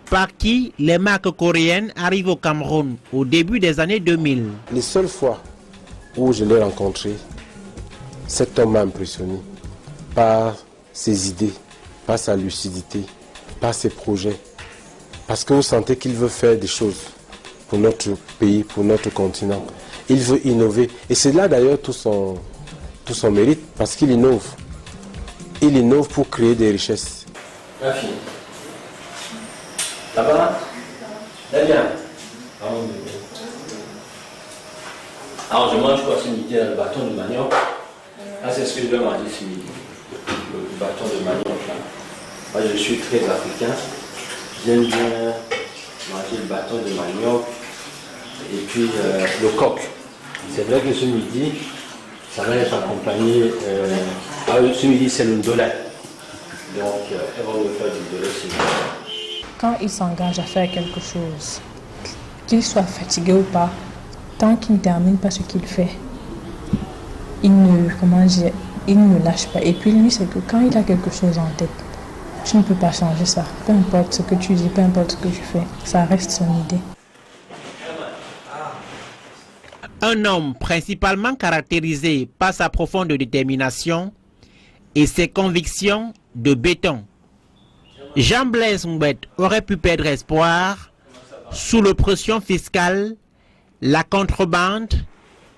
par qui les marques coréennes arrivent au Cameroun au début des années 2000. Les seules fois où je l'ai rencontré, cet homme m'a impressionné par ses idées, par sa lucidité, par ses projets. Parce que vous sentez qu'il veut faire des choses pour notre pays, pour notre continent. Il veut innover. Et c'est là d'ailleurs tout son mérite, parce qu'il innove. Il innove pour créer des richesses. Ma fille, ça va? Très bien. Alors je mange quoi ce midi? Le bâton de manioc. Là c'est ce que je vais manger ce midi. Le bâton de manioc là. Moi je suis très africain. J'aime bien manger le bâton de manioc et puis le coq. C'est vrai que ce midi, ça va être accompagné. Ce midi, c'est le ndolé. Donc, elles vont me faire du ndolé ce midi. Quand il s'engage à faire quelque chose, qu'il soit fatigué ou pas, tant qu'il ne termine pas ce qu'il fait, il ne lâche pas. Et puis lui, c'est que quand il a quelque chose en tête, tu ne peux pas changer ça. Peu importe ce que tu dis, peu importe ce que tu fais, ça reste son idée. Un homme principalement caractérisé par sa profonde détermination, et ses convictions de béton. Jean-Blaise Ngouet aurait pu perdre espoir sous l'oppression fiscale, la contrebande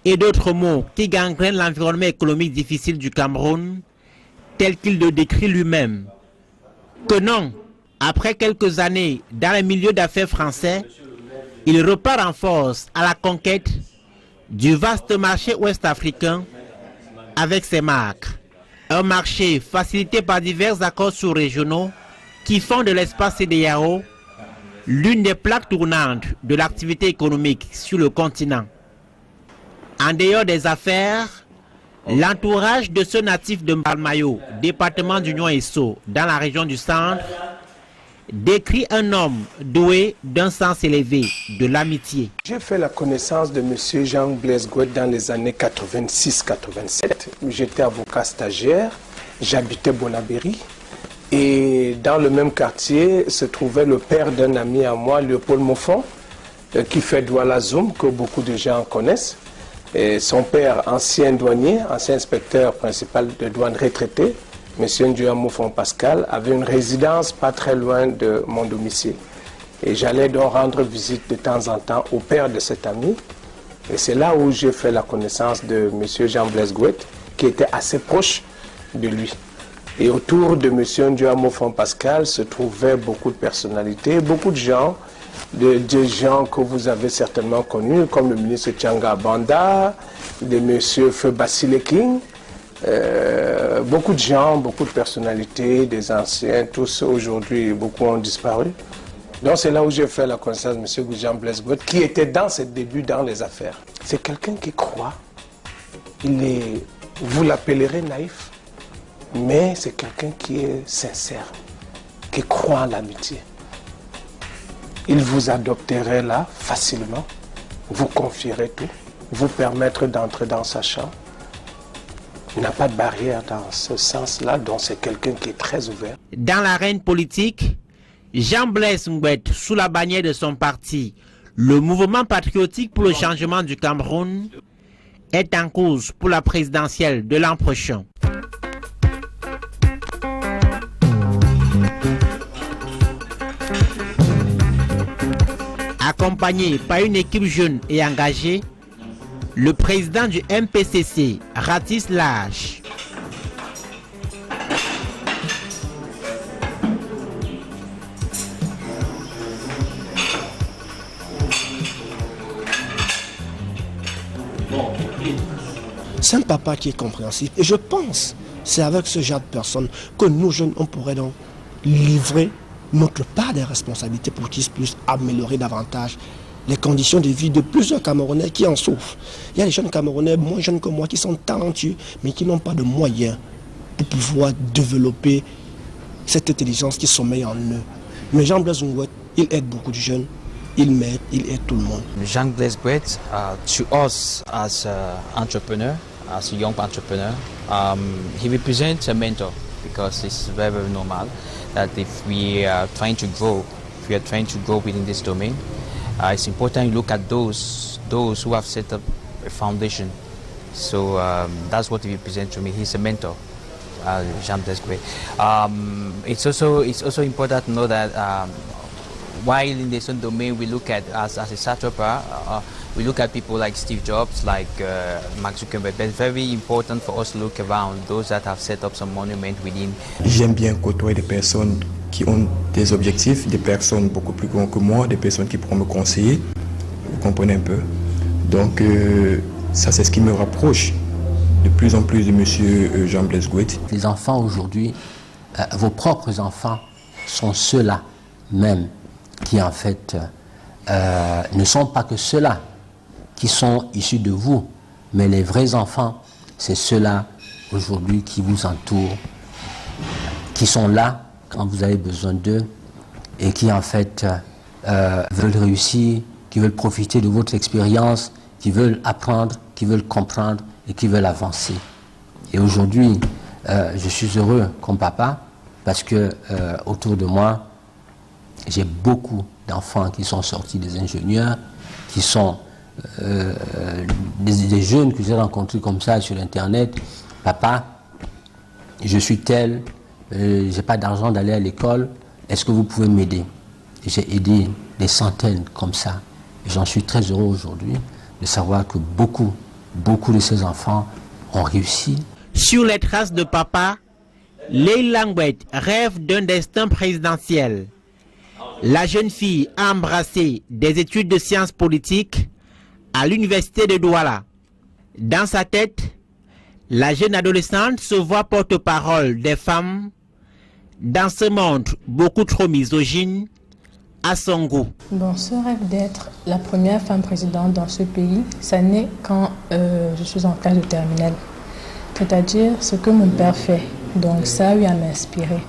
et d'autres maux qui gangrènent l'environnement économique difficile du Cameroun, tel qu'il le décrit lui-même. Que non, après quelques années dans les milieux d'affaires français, il repart en force à la conquête du vaste marché ouest-africain avec ses marques. Un marché facilité par divers accords sous-régionaux qui font de l'espace CEDEAO l'une des plaques tournantes de l'activité économique sur le continent. En dehors des affaires, l'entourage de ce natif de Mbalmayo, département d'Union Esso, dans la région du centre, décrit un homme doué d'un sens élevé, de l'amitié. J'ai fait la connaissance de M. Jean-Blaise Ngouet dans les années 86-87. J'étais avocat stagiaire, j'habitais Bonabéry. Et dans le même quartier se trouvait le père d'un ami à moi, Léopold Moffon, qui fait Douala Zoom, que beaucoup de gens connaissent. Et son père, ancien douanier, ancien inspecteur principal de douane retraité, M. Ndioua Moffon Pascal, avait une résidence pas très loin de mon domicile. Et j'allais donc rendre visite de temps en temps au père de cet ami. Et c'est là où j'ai fait la connaissance de M. Jean-Blaise Ngouet, qui était assez proche de lui. Et autour de M. Ndioua Moffon Pascal se trouvaient beaucoup de personnalités, beaucoup de gens, des gens que vous avez certainement connus, comme le ministre Tchanga Banda, de M. Feu Basile King, beaucoup de gens, beaucoup de personnalités, des anciens, tous aujourd'hui, beaucoup ont disparu. Donc c'est là où j'ai fait la connaissance de M. Jean-Blaise Ngouet, qui était dans ses débuts dans les affaires. C'est quelqu'un qui croit, vous l'appellerez naïf, mais c'est quelqu'un qui est sincère, qui croit en l'amitié. Il vous adopterait là facilement, vous confierait tout, vous permettre d'entrer dans sa chambre. Il n'a pas de barrière dans ce sens-là, donc c'est quelqu'un qui est très ouvert. Dans l'arène politique, Jean-Blaise Ngouet, sous la bannière de son parti, le mouvement patriotique pour le changement du Cameroun, est en cause pour la présidentielle de l'an prochain. Accompagné par une équipe jeune et engagée, le président du MPCC, Ratis Lage, c'est un papa qui est compréhensif. Et je pense, c'est avec ce genre de personnes que nous jeunes, on pourrait donc livrer notre part des responsabilités pour qu'ils puissent améliorer davantage les conditions de vie de plusieurs Camerounais qui en souffrent. Il y a des jeunes Camerounais moins jeunes que moi qui sont talentueux, mais qui n'ont pas de moyens pour pouvoir développer cette intelligence qui sommeille en eux. Mais Jean-Blaise Ngouet, il aide beaucoup de jeunes, il m'aide, il aide tout le monde. Jean-Blaise Ngouet, to us as an entrepreneur, as a young entrepreneur, he represents a mentor because it's very, very normal that if we are trying to grow, within this domain, it's important to look at those who have set up a foundation. So that's what he represents to me. He's a mentor, Jean-Blaise Ngouet. It's also important to know that while in this domain we look at as a startup, we look at people like Steve Jobs, like Mark Zuckerberg. But it's very important for us to look around those that have set up some monument within. J'aime bien côtoyer des personnes qui ont des objectifs, des personnes beaucoup plus grandes que moi, des personnes qui pourront me conseiller. Vous comprenez un peu. Donc ça c'est ce qui me rapproche de plus en plus de M. Jean-Blaise Ngouet. Les enfants aujourd'hui, vos propres enfants sont ceux-là même qui en fait ne sont pas que ceux-là qui sont issus de vous, mais les vrais enfants, c'est ceux-là aujourd'hui qui vous entourent, qui sont là quand vous avez besoin d'eux et qui en fait veulent réussir, qui veulent profiter de votre expérience, qui veulent apprendre, qui veulent comprendre et qui veulent avancer. Et aujourd'hui, je suis heureux comme papa parce que autour de moi, j'ai beaucoup d'enfants qui sont sortis des ingénieurs, qui sont des jeunes que j'ai rencontrés comme ça sur Internet. Papa, je suis tel, j'ai pas d'argent d'aller à l'école, est-ce que vous pouvez m'aider? J'ai aidé des centaines comme ça. Et j'en suis très heureux aujourd'hui de savoir que beaucoup de ces enfants ont réussi. Sur les traces de papa, Leila Ngouet rêve d'un destin présidentiel. La jeune fille a embrassé des études de sciences politiques à l'université de Douala. Dans sa tête, la jeune adolescente se voit porte-parole des femmes dans ce monde beaucoup trop misogyne à son goût. Bon, ce rêve d'être la première femme présidente dans ce pays, ça naît quand je suis en classe de terminale. C'est-à-dire ce que mon père fait. Donc ça a eu à m'inspirer.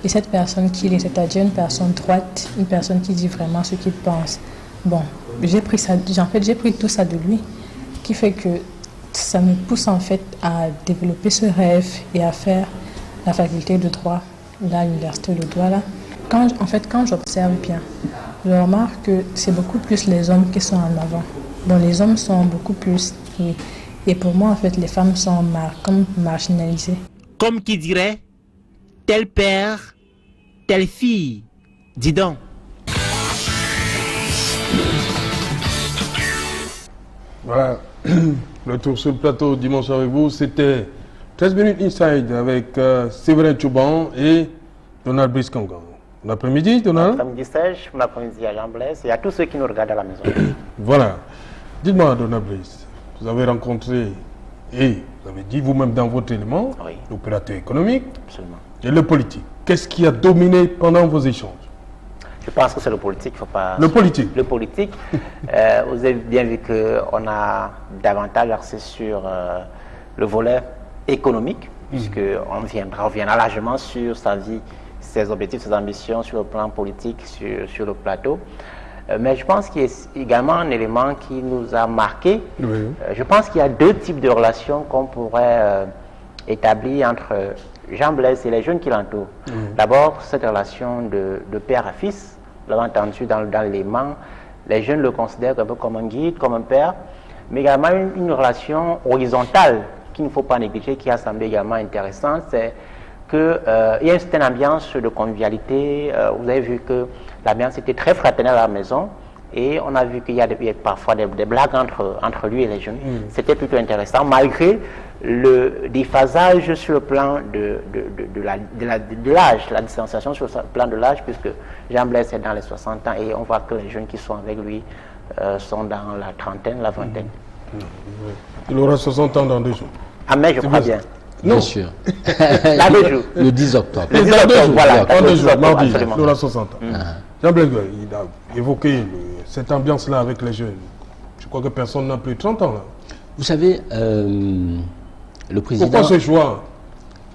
Et cette personne qu'il est, c'est-à-dire une personne droite, une personne qui dit vraiment ce qu'il pense. Bon, j'ai pris ça, j'ai pris tout ça de lui, qui fait que ça me pousse en fait à développer ce rêve et à faire la faculté de droit à l'université de Douala. Quand j'observe bien, je remarque que c'est beaucoup plus les hommes qui sont en avant. Bon, les hommes sont beaucoup plus, oui. Et pour moi, en fait, les femmes sont comme marginalisées. Comme qui dirait, tel père, telle fille. Dis donc. Voilà, le tour sur le plateau dimanche avec vous, c'était 13 minutes inside avec Séverin Tchouban et Donald Brice-Kangan. Bon après-midi, Donald. Bon après-midi Serge, bon après-midi à Jean Blaise et à tous ceux qui nous regardent à la maison. Voilà. Dites-moi, Donald Brice, vous avez rencontré et vous avez dit vous-même dans votre élément, l'opérateur économique et le politique. Qu'est-ce qui a dominé pendant vos échanges? Je pense que c'est le politique, il faut pas... Le politique. Le politique. Vous avez bien vu qu'on a davantage axé sur le volet économique, puisqu'on reviendra largement sur sa vie, ses objectifs, ses ambitions sur le plan politique, sur le plateau. Mais je pense qu'il y a également un élément qui nous a marqué. Je pense qu'il y a deux types de relations qu'on pourrait établir entre Jean Blaise et les jeunes qui l'entourent. D'abord, cette relation de père à fils. Vous l'avez entendu dans l'élément, les jeunes le considèrent un peu comme un guide, comme un père, mais également une relation horizontale qu'il ne faut pas négliger, qui a semblé également intéressante, c'est qu'il y a une certaine ambiance de convivialité. Vous avez vu que l'ambiance était très fraternelle à la maison, et on a vu qu'il y a parfois des blagues entre lui et les jeunes. C'était plutôt intéressant, malgré le déphasage sur le plan de l'âge, la distanciation sur le plan de l'âge, puisque Jean Blaise est dans les 60 ans et on voit que les jeunes qui sont avec lui sont dans la trentaine, la vingtaine. Il aura 60 ans dans 2 jours. Ah mais je crois bien. Bien sûr. Dans 2 jours. Le 10 octobre. Le 10 octobre, voilà. Dans 2 jours, mardi, il aura 60 ans. Jean Blaise, il a évoqué cette ambiance-là avec les jeunes. Je crois que personne n'a plus de 30 ans là. Vous savez, le président... Pourquoi ce choix?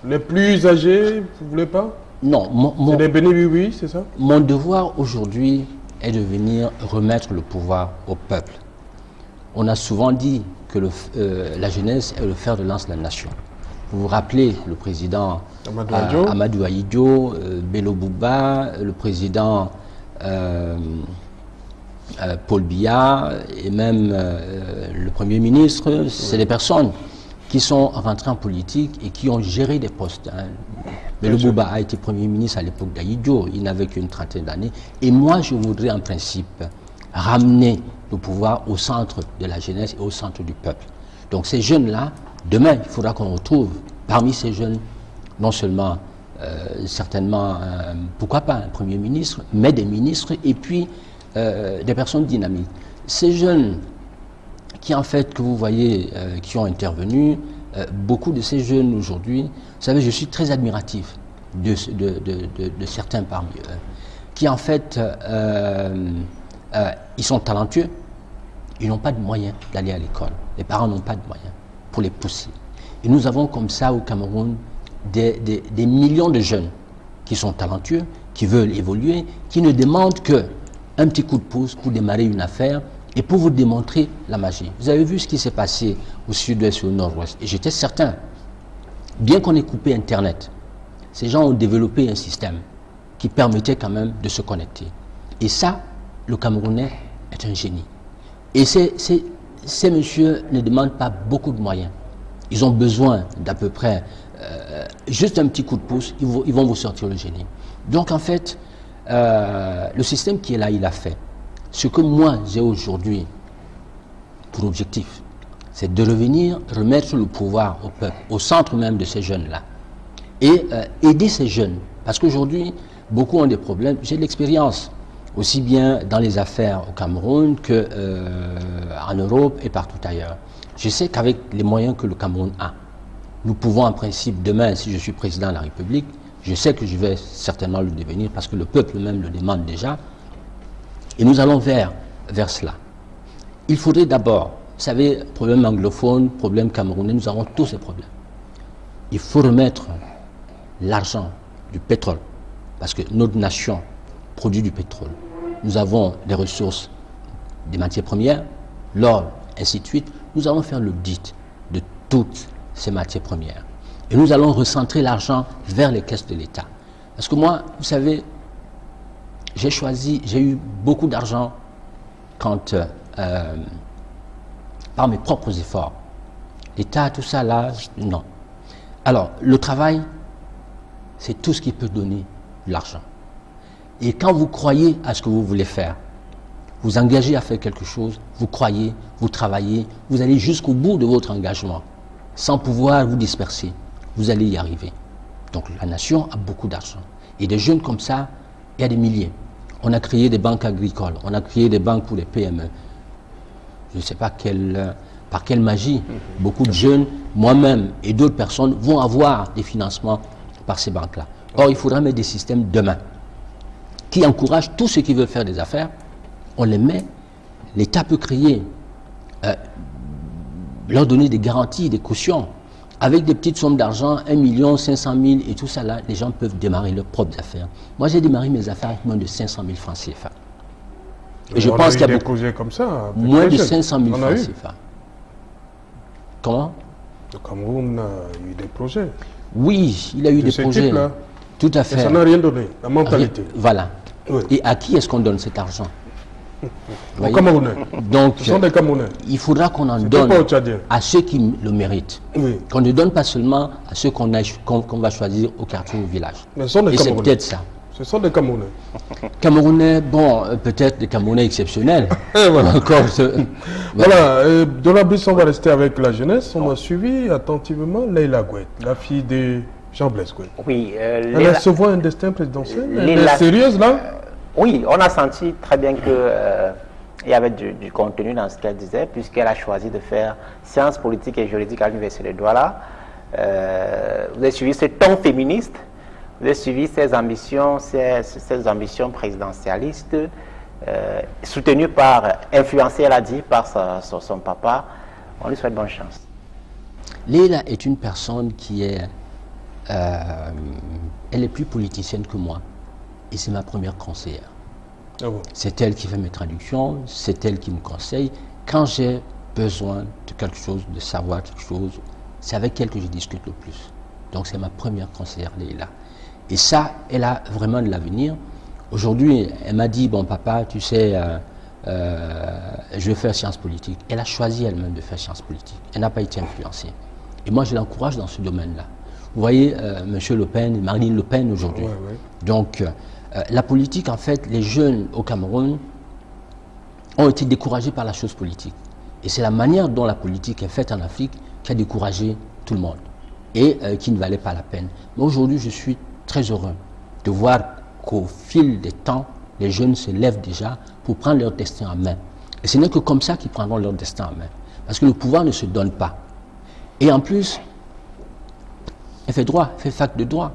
Les plus âgés, vous ne voulez pas? Non. C'est des bénéfices, c'est ça? Mon devoir aujourd'hui est de venir remettre le pouvoir au peuple. On a souvent dit que la jeunesse est le fer de lance de la nation. Vous vous rappelez le président Amadou Ahidjo, Bello Bouba, le président Paul Biya et même le Premier ministre, c'est des personnes qui sont rentrées en politique et qui ont géré des postes. Bello Bouba a été Premier ministre à l'époque d'Ahidjo, il n'avait qu'une trentaine d'années. Et moi, je voudrais en principe ramener le pouvoir au centre de la jeunesse et au centre du peuple. Donc ces jeunes-là, demain, il faudra qu'on retrouve parmi ces jeunes, non seulement, certainement, pourquoi pas un Premier ministre, mais des ministres et puis des personnes dynamiques. Ces jeunes qui, en fait, que vous voyez, qui ont intervenu, beaucoup de ces jeunes aujourd'hui, vous savez, je suis très admiratif de certains parmi eux, qui, en fait, ils sont talentueux, ils n'ont pas de moyens d'aller à l'école. Les parents n'ont pas de moyens pour les pousser. Et nous avons comme ça au Cameroun des millions de jeunes qui sont talentueux, qui veulent évoluer, qui ne demandent qu'un petit coup de pouce pour démarrer une affaire et pour vous démontrer la magie. Vous avez vu ce qui s'est passé au sud-ouest et au nord-ouest. Et j'étais certain, bien qu'on ait coupé Internet, ces gens ont développé un système qui permettait quand même de se connecter. Et ça, le Camerounais est un génie. Et ces messieurs ne demandent pas beaucoup de moyens. Ils ont besoin d'à peu près juste un petit coup de pouce, ils vont vous sortir le génie. Donc en fait, le système qui est là, il a fait. Ce que moi j'ai aujourd'hui pour objectif, c'est de revenir, remettre le pouvoir au peuple, au centre même de ces jeunes-là. Et aider ces jeunes. Parce qu'aujourd'hui, beaucoup ont des problèmes. J'ai de l'expérience, aussi bien dans les affaires au Cameroun qu'en Europe et partout ailleurs. Je sais qu'avec les moyens que le Cameroun a, nous pouvons en principe, demain, si je suis président de la République, je sais que je vais certainement le devenir parce que le peuple même le demande déjà. Et nous allons vers cela. Il faudrait d'abord, vous savez, problème anglophone, problème camerounais, nous avons tous ces problèmes. Il faut remettre l'argent du pétrole, parce que notre nation produit du pétrole. Nous avons des ressources, des matières premières, l'or, ainsi de suite. Nous allons faire l'audit de toutes ces matières premières. Et nous allons recentrer l'argent vers les caisses de l'État. Parce que moi, vous savez, j'ai eu beaucoup d'argent quand, par mes propres efforts. L'État, tout ça là, non. Alors, le travail, c'est tout ce qui peut donner de l'argent. Et quand vous croyez à ce que vous voulez faire, vous engagez à faire quelque chose, vous croyez, vous travaillez, vous allez jusqu'au bout de votre engagement, sans pouvoir vous disperser. Vous allez y arriver. Donc la nation a beaucoup d'argent. Et des jeunes comme ça, il y a des milliers. On a créé des banques agricoles, on a créé des banques pour les PME. Je ne sais pas par quelle magie, beaucoup de jeunes, moi-même et d'autres personnes, vont avoir des financements par ces banques-là. Or, il faudra mettre des systèmes demain qui encouragent tous ceux qui veulent faire des affaires. On les met, l'État peut créer, leur donner des garanties, des cautions. Avec des petites sommes d'argent, 1 500 000 et tout ça là, les gens peuvent démarrer leurs propres affaires. Moi, j'ai démarré mes affaires avec moins de 500 000 francs CFA. Et je pense qu'il y a beaucoup, projets comme ça. Moins de 500 000 francs CFA. Comment? Le Cameroun a eu des projets. Oui, il a eu des projets. Tout à fait. Et ça n'a rien donné, la mentalité. Voilà. Oui. Et à qui est-ce qu'on donne cet argent? Aux Camerounais. Donc, ce sont des Camerounais. Il faudra qu'on en donne à ceux qui le méritent. Oui. Qu'on ne donne pas seulement à ceux qu'on va choisir au quartier ou au village. Mais ce sont des Et c'est peut-être ça. Ce sont des Camerounais. Camerounais, bon, peut-être des Camerounais exceptionnels. Et voilà. Voilà, dans la bus, on va rester avec la jeunesse. On a suivi attentivement Leila Gouet, la fille de Jean-Blaise Gouet. Oui. Elle se voit un destin présidentiel. Elle est sérieuse là? Oui, on a senti très bien qu'il y avait du contenu dans ce qu'elle disait, puisqu'elle a choisi de faire sciences politiques et juridiques à l'Université de Douala. Vous avez suivi ce ton féministe, vous avez suivi ses ambitions présidentialistes, soutenues par, influencées, elle a dit, par son papa. On lui souhaite bonne chance. Leila est une personne qui est... elle est plus politicienne que moi. Et c'est ma première conseillère. Ah bon. C'est elle qui fait mes traductions, c'est elle qui me conseille. Quand j'ai besoin de quelque chose, de savoir quelque chose, c'est avec elle que je discute le plus. Donc c'est ma première conseillère, Leila. Et ça, elle a vraiment de l'avenir. Aujourd'hui, elle m'a dit, bon papa, tu sais, je vais faire sciences politiques. Elle a choisi elle-même de faire sciences politiques. Elle n'a pas été influencée. Et moi, je l'encourage dans ce domaine-là. Vous voyez, M. Le Pen, Marine Le Pen aujourd'hui. Ouais, ouais. Donc, la politique, en fait, les jeunes au Cameroun ont été découragés par la chose politique. Et c'est la manière dont la politique est faite en Afrique qui a découragé tout le monde et qui ne valait pas la peine. Mais aujourd'hui, je suis très heureux de voir qu'au fil des temps, les jeunes se lèvent déjà pour prendre leur destin en main. Et ce n'est que comme ça qu'ils prendront leur destin en main. Parce que le pouvoir ne se donne pas. Et en plus, elle fait droit, elle fait fac de droit.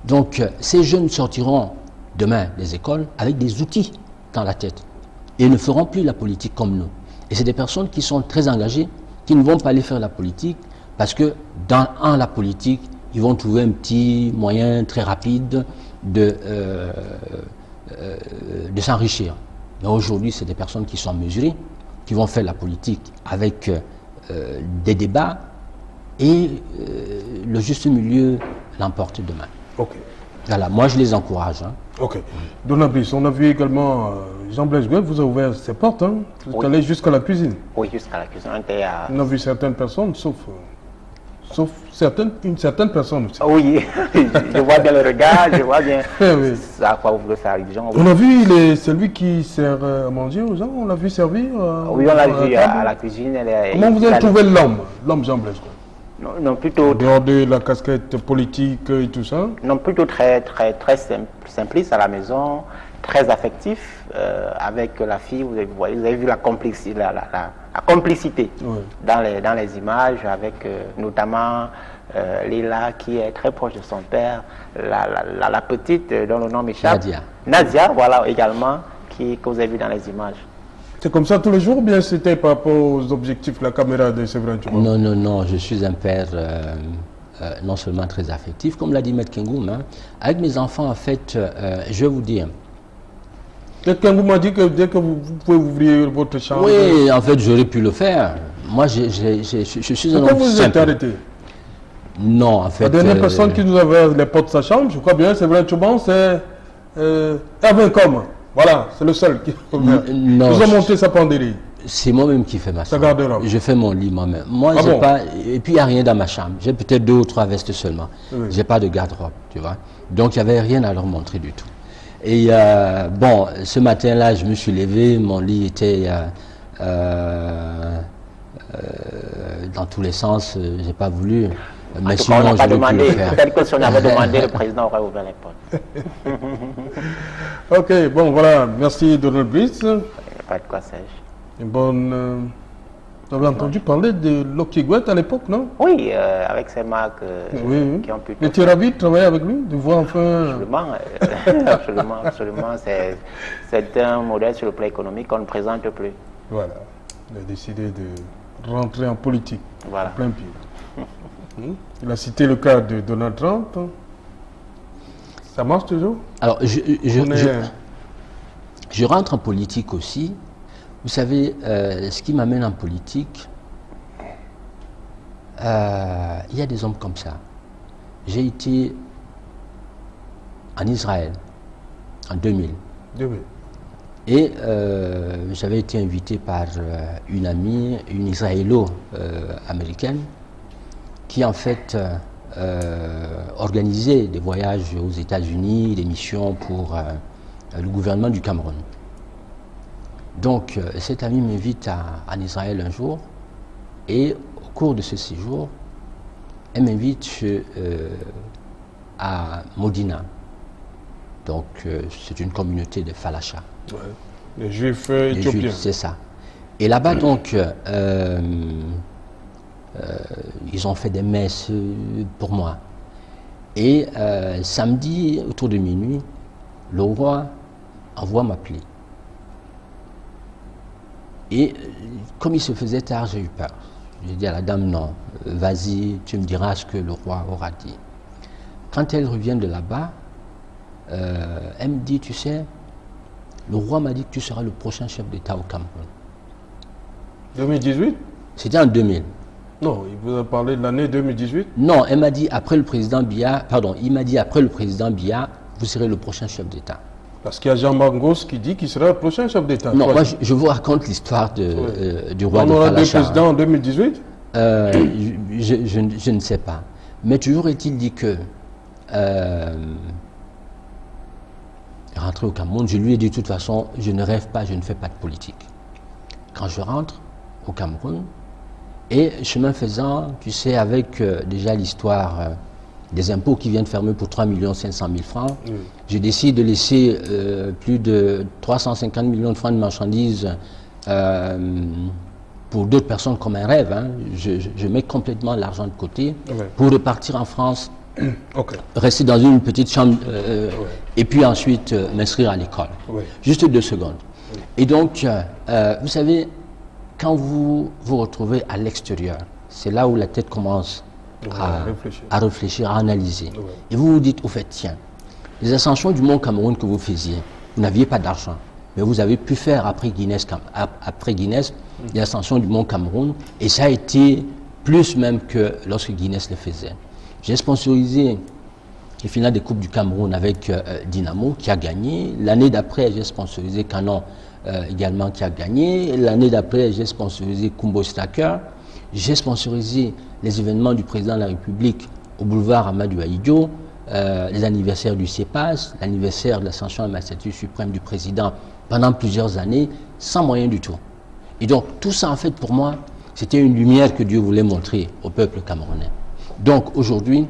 Donc, ces jeunes sortiront demain des écoles avec des outils dans la tête. Et ne feront plus la politique comme nous. Et c'est des personnes qui sont très engagées, qui ne vont pas aller faire la politique parce que dans la politique, ils vont trouver un petit moyen très rapide de s'enrichir. Mais aujourd'hui, c'est des personnes qui sont mesurées, qui vont faire la politique avec des débats et le juste milieu l'emporte demain. Ok. Voilà, moi je les encourage. Hein. Ok. Donabis, on a vu également Jean-Blaise Gouet vous a ouvert ses portes, hein. Vous êtes allé jusqu'à la cuisine. Oui, jusqu'à la cuisine. On a vu certaines personnes, sauf Sauf une certaine personne aussi. Oui, je vois bien le regard, je vois bien à quoi ouvre sa religion. Oui. On a vu celui qui sert à manger aux gens, on l'a vu servir oui, on l'a vu à la cuisine. Comment vous avez trouvé l'homme Jean Blaise Gouet? Non, plutôt... En dehors de la casquette politique et tout ça? Non, plutôt très simpliste à la maison, très affectif avec la fille. Vous avez vu la complicité, oui, dans les images, avec notamment Lila qui est très proche de son père, la petite dont le nom m'échappe. Nadia, voilà, également, que vous avez vu dans les images. C'est comme ça tous les jours ou bien c'était par rapport aux objectifs de la caméra de Séverin Tchouba? Non, non, non, je suis un père non seulement très affectif, comme l'a dit Maître Kengoum, hein. Avec mes enfants, en fait, je vais vous dire... Maître Kengoum m'a dit que dès que vous pouvez ouvrir votre chambre... Oui, en fait, j'aurais pu le faire. Moi, je suis un homme simple. Pourquoi vous êtes arrêté? Non, en fait... La dernière personne qui nous avait les portes de sa chambre, je crois bien, Séverin Tchouba, c'est Hervé Comme. Voilà, c'est le seul qui... Non, ils ont monté sa penderie. C'est moi-même qui fais ma chambre. Garde-robe. Je fais mon lit moi-même. Moi, j'ai pas... Et puis, il n'y a rien dans ma chambre. J'ai peut-être 2 ou 3 vestes seulement. Oui. J'ai pas de garde-robe, tu vois. Donc, il n'y avait rien à leur montrer du tout. Et bon, ce matin-là, je me suis levé, mon lit était dans tous les sens. J'ai pas voulu. Mais sinon, je ne pu le faire. Peut-être que si on avait demandé, le président aurait ouvert les portes. Ok, bon, voilà. Merci, Donald Bliss. Pas de quoi sais-je. Une bonne... Vous avez entendu parler de Loki Gouet à l'époque, non? Oui, avec ces marques qui ont pu... Et tu es ravi de travailler avec lui, de voir enfin... Absolument, absolument. C'est un modèle sur le plan économique qu'on ne présente plus. Voilà. Il a décidé de rentrer en politique, voilà, en plein pied. Il a cité le cas de Donald Trump. Ça marche toujours? Alors, je rentre en politique aussi. Vous savez, ce qui m'amène en politique, il y a des hommes comme ça. J'ai été en Israël en 2000. Et j'avais été invité par une amie, une israélo-américaine, qui en fait organisait des voyages aux États-Unis, des missions pour le gouvernement du Cameroun. Donc, cette amie m'invite en Israël un jour, et au cours de ce séjour, elle m'invite à Modina. Donc, c'est une communauté de Falachas. Ouais. Les Juifs éthiopiens. C'est ça. Et là-bas, donc, ils ont fait des messes pour moi. Et samedi, autour de minuit, le roi envoie m'appeler. Et comme il se faisait tard, j'ai eu peur. J'ai dit à la dame, non, vas-y, tu me diras ce que le roi aura dit. Quand elle revient de là-bas, elle me dit, tu sais, le roi m'a dit que tu seras le prochain chef d'État au Cameroun. 2018? C'était en 2000. Non, il vous a parlé de l'année 2018? Non, elle m'a dit après le président Biya, pardon, il m'a dit après le président Biya, vous serez le prochain chef d'État. Parce qu'il y a Jean Mangos qui dit qu'il sera le prochain chef d'État. Non, moi je vous raconte l'histoire du roi de Falacha. On aura deux présidents en 2018? Je ne sais pas. Mais toujours est-il dit que rentrer au Cameroun, je lui ai dit de toute façon, je ne rêve pas, je ne fais pas de politique. Quand je rentre au Cameroun, et chemin faisant, tu sais, avec déjà l'histoire des impôts qui viennent fermer pour 3 500 000 francs, je décide de laisser plus de 350 millions de francs de marchandises pour d'autres personnes comme un rêve. Hein. Je mets complètement l'argent de côté pour repartir en France, rester dans une petite chambre et puis ensuite m'inscrire à l'école. Juste 2 secondes. Et donc, vous savez, quand vous vous retrouvez à l'extérieur, c'est là où la tête commence à réfléchir, à analyser. Et vous vous dites, au fait, tiens, les ascensions du Mont Cameroun que vous faisiez, vous n'aviez pas d'argent, mais vous avez pu faire après Guinness l'ascension du Mont Cameroun, et ça a été plus même que lorsque Guinness le faisait. J'ai sponsorisé les finales des Coupes du Cameroun avec Dynamo, qui a gagné. L'année d'après, j'ai sponsorisé Canon également, qui a gagné. L'année d'après, j'ai sponsorisé Kumbo Stacker. J'ai sponsorisé les événements du président de la République au boulevard Amadou Ahidjo, les anniversaires du CEPAS, l'anniversaire de l'ascension à la magistrature suprême du président pendant plusieurs années, sans moyen du tout. Et donc, tout ça, en fait, pour moi, c'était une lumière que Dieu voulait montrer au peuple camerounais. Donc, aujourd'hui,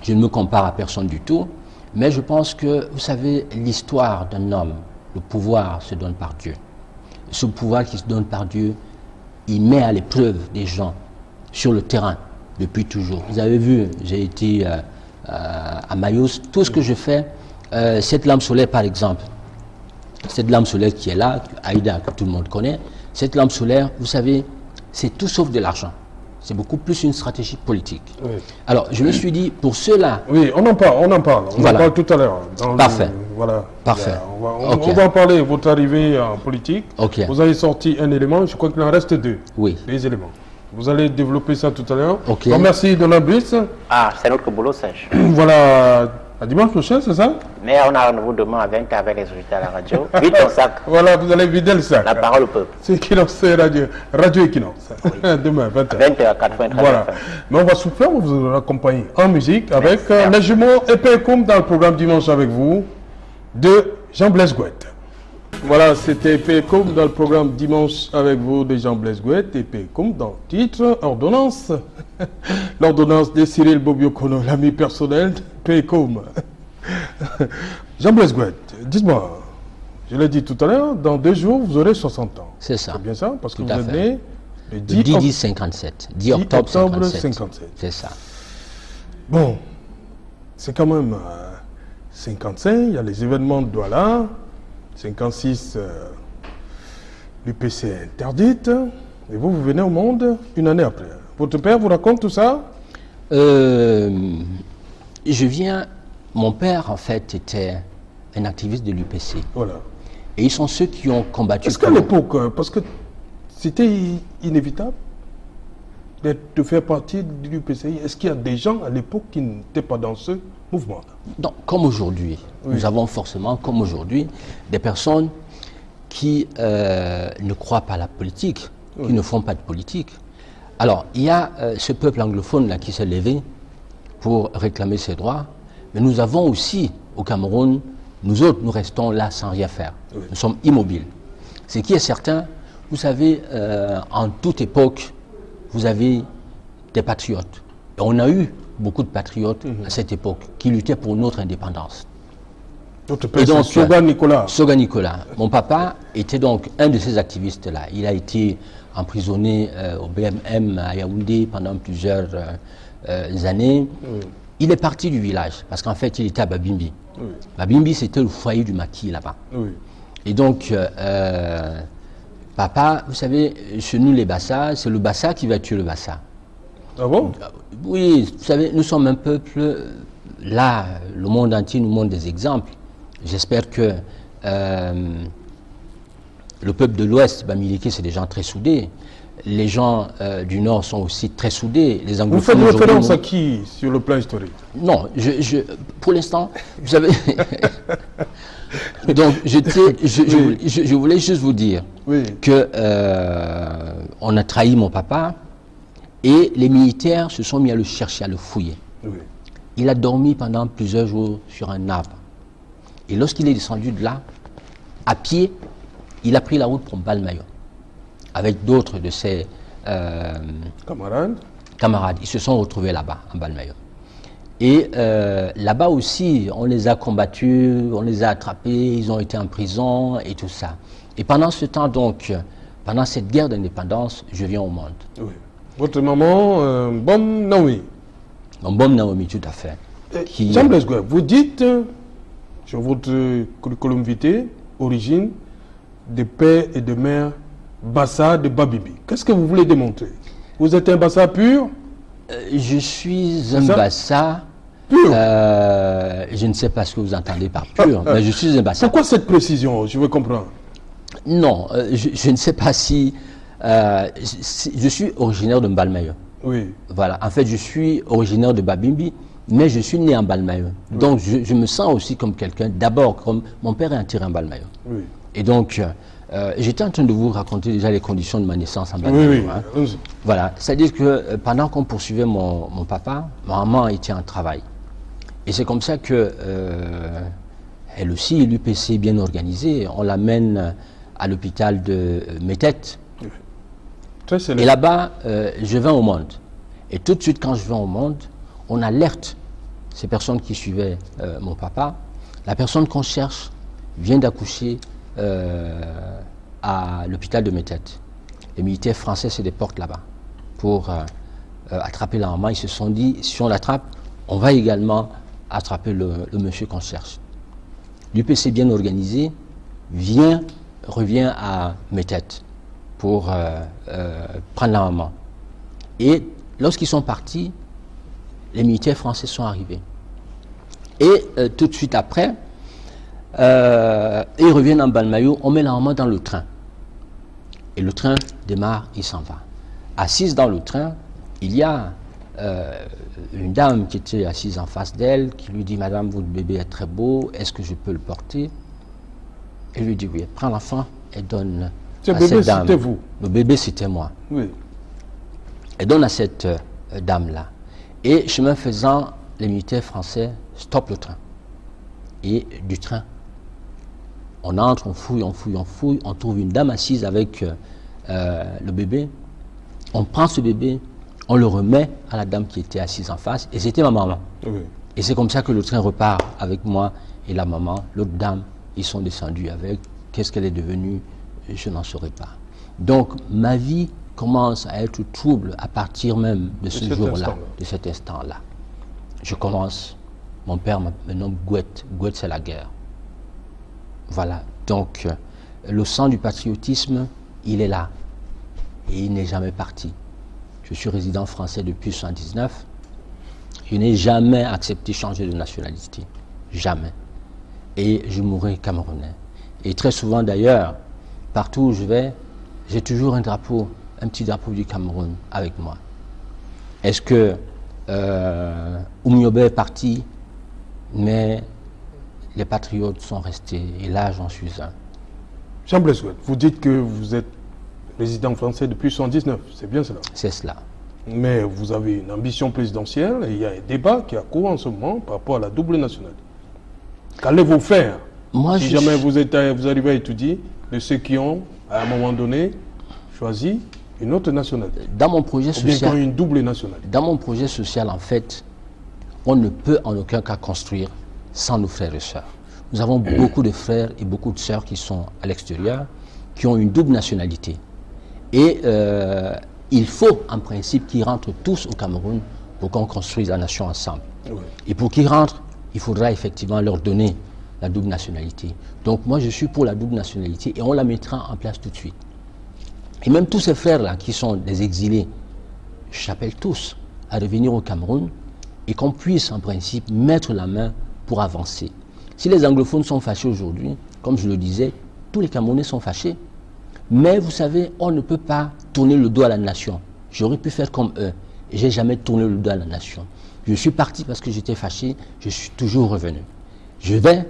je ne me compare à personne du tout, mais je pense que, vous savez, l'histoire d'un homme, le pouvoir se donne par Dieu. Ce pouvoir qui se donne par Dieu, il met à l'épreuve des gens sur le terrain depuis toujours. Vous avez vu, j'ai été à Mayos, tout ce que je fais, cette lampe solaire par exemple, cette lampe solaire qui est là, Aïda, que tout le monde connaît, cette lampe solaire, vous savez, c'est tout sauf de l'argent. C'est beaucoup plus une stratégie politique. Oui. Alors, je me suis dit, pour ceux-là... Oui, on en parle, on en parle tout à l'heure. Parfait. Voilà. Parfait. On va en parler, votre arrivée en politique. Okay. Vous avez sorti un élément, je crois qu'il en reste deux. Oui. Des éléments. Vous allez développer ça tout à l'heure. Okay. Donc, merci de la Brice. Ah, c'est notre boulot, Serge. Voilà, à dimanche prochain, c'est ça? Mais on a rendez-vous demain à 20h avec les résultats à la radio. Vide ton sac. Voilà, vous allez vider le sac. La parole au peuple. C'est Equinox Radio. Radio Equinox. Oui. Demain, 20h. 20h, 93. Voilà. Mais on va souffler, on va vous accompagner en musique avec les jumeaux Épée Koum dans le programme Dimanche avec vous de Jean-Blaise Gouette. Voilà, c'était Épée Koum dans le programme Dimanche avec vous de Jean-Blaise Gouette. Épée Koum dans le titre Ordonnance. L'ordonnance de Cyril Bobiokono, l'ami personnel d'Épée Koum. Jean-Blaise Gouette, dites-moi, je l'ai dit tout à l'heure, dans 2 jours, vous aurez 60 ans. C'est ça. C'est bien ça? Parce que tout vous êtes né le 10-57. 10 octobre 57. C'est ça. Bon, c'est quand même 55, il y a les événements de Douala. 56, l'UPC est interdite. Et vous venez au monde une année après. Votre père vous raconte tout ça? Mon père, en fait, était un activiste de l'UPC. Voilà. Et ils sont ceux qui ont combattu... Est-ce qu'à l'époque, parce que c'était inévitable de faire partie de l'UPC, est-ce qu'il y a des gens à l'époque qui n'étaient pas dans ce mouvement-là? Donc, comme aujourd'hui, nous avons forcément, comme aujourd'hui, des personnes qui ne croient pas à la politique, qui ne font pas de politique. Alors, il y a ce peuple anglophone-là qui s'est levé pour réclamer ses droits, mais nous avons aussi, au Cameroun, nous autres, nous restons là sans rien faire. Nous sommes immobiles. Ce qui est certain, vous savez, en toute époque, vous avez des patriotes. Et on a eu beaucoup de patriotes à cette époque qui luttaient pour notre indépendance. Votre père, c'est Soga Nicolas. Soga Nicolas. Mon papa était donc un de ces activistes-là. Il a été emprisonné au BMM à Yaoundé pendant plusieurs années. Il est parti du village parce qu'en fait, il était à Babimbi. Babimbi, c'était le foyer du maquis là-bas. Et donc, papa, vous savez, chez nous les Bassa, c'est le Bassa qui va tuer le Bassa. Ah bon? Oui, vous savez, nous sommes un peuple, là, le monde entier nous montre des exemples. J'espère que le peuple de l'Ouest, Bamileke, c'est des gens très soudés. Les gens du Nord sont aussi très soudés. Les anglophones. Vous faites référence à qui sur le plan historique? Non, pour l'instant, vous savez. Donc, je voulais juste vous dire que on a trahi mon papa et les militaires se sont mis à le chercher, à le fouiller. Il a dormi pendant plusieurs jours sur un arbre. Et lorsqu'il est descendu de là, à pied, il a pris la route pour Mbalmayo, avec d'autres de ses camarades. Ils se sont retrouvés là-bas, à Mbalmayo. Et là-bas aussi, on les a combattus, on les a attrapés, ils ont été en prison et tout ça. Et pendant ce temps, donc, pendant cette guerre d'indépendance, je viens au monde. Oui. Votre maman, Bom Naomi. Bom Naomi, tout à fait. Jean-Blaise Gouette, vous dites, sur votre curriculum vitae, origine de père et de mère Bassa de Babibi. Qu'est-ce que vous voulez démontrer? Vous êtes un Bassa pur? Je suis un Bassa pur. Je ne sais pas ce que vous entendez par pur, mais je suis un Bassa. Pourquoi cette précision? Je veux comprendre. Non, je ne sais pas si... je suis originaire de Mbalmayo. Oui. Voilà. En fait, je suis originaire de Babimbi, mais je suis né en Mbalmayo. Oui. Donc, je me sens aussi comme quelqu'un, d'abord, comme mon père est un tiré en Mbalmayo. Oui. Et donc, J'étais en train de vous raconter déjà les conditions de ma naissance en Balmayo. Oui. Voilà, c'est-à-dire que pendant qu'on poursuivait mon papa, ma maman était en travail. Et c'est comme ça que, elle aussi, l'UPC bien organisé, on l'amène à l'hôpital de Métète. Et là-bas, je viens au monde. Et tout de suite, quand je viens au monde, on alerte ces personnes qui suivaient mon papa. La personne qu'on cherche vient d'accoucher à l'hôpital de Métète. Les militaires français se déportent là-bas pour attraper la maman. Ils se sont dit, si on l'attrape, on va également attraper le monsieur qu'on cherche. L'UPC bien organisé revient à Métète pour prendre la maman. Et lorsqu'ils sont partis, les militaires français sont arrivés. Et tout de suite après, ils reviennent en Balmayo, on met la maman dans le train. Et le train démarre, il s'en va. Assise dans le train, il y a une dame qui était assise en face d'elle, qui lui dit, Madame, votre bébé est très beau, est-ce que je peux le porter? Elle lui dit, oui, elle prend l'enfant et donne à cette dame. C'était vous? Le bébé, c'était moi. Oui. Elle donne à cette dame-là. Et chemin faisant, les militaires français stoppent le train. Et du train, on entre, on fouille, on trouve une dame assise avec le bébé. On prend ce bébé, on le remet à la dame qui était assise en face, et c'était ma maman. Oui. Et c'est comme ça que le train repart avec moi et la maman. L'autre dame, ils sont descendus avec. Qu'est-ce qu'elle est devenue? Je n'en saurais pas. Donc, ma vie commence à être trouble à partir même de ce jour-là, de cet instant-là. Je commence, mon père me nomme Gouette. Gouette, c'est la guerre. Voilà. Donc, le sang du patriotisme, il est là. Et il n'est jamais parti. Je suis résident français depuis 1979. Je n'ai jamais accepté de changer de nationalité. Jamais. Et je mourrai camerounais. Et très souvent d'ailleurs, partout où je vais, j'ai toujours un drapeau, un petit drapeau du Cameroun avec moi. Est-ce que Oumiobe est parti, mais les patriotes sont restés, et là j'en suis un. Jean Blaise Gouette, vous dites que vous êtes résident français depuis 1979, c'est bien cela? C'est cela. Mais vous avez une ambition présidentielle et il y a un débat qui a cours en ce moment par rapport à la double nationalité. Qu'allez-vous faire si jamais vous arrivez à étudier de ceux qui ont, à un moment donné, choisi une autre nationalité? Dans mon projet social, une double nationalité. Dans mon projet social, en fait, on ne peut en aucun cas construire sans nos frères et sœurs. Nous avons beaucoup de frères et beaucoup de sœurs qui sont à l'extérieur, qui ont une double nationalité. Et il faut, en principe, qu'ils rentrent tous au Cameroun pour qu'on construise la nation ensemble. Oui. Et pour qu'ils rentrent, il faudra effectivement leur donner la double nationalité. Donc moi, je suis pour la double nationalité et on la mettra en place tout de suite. Et même tous ces frères-là qui sont des exilés, j'appelle tous à revenir au Cameroun et qu'on puisse, en principe, mettre la main pour avancer. Si les anglophones sont fâchés aujourd'hui, comme je le disais, tous les Camerounais sont fâchés. Mais vous savez, on ne peut pas tourner le dos à la nation. J'aurais pu faire comme eux. Et j'ai jamais tourné le dos à la nation. Je suis parti parce que j'étais fâché, je suis toujours revenu. Je vais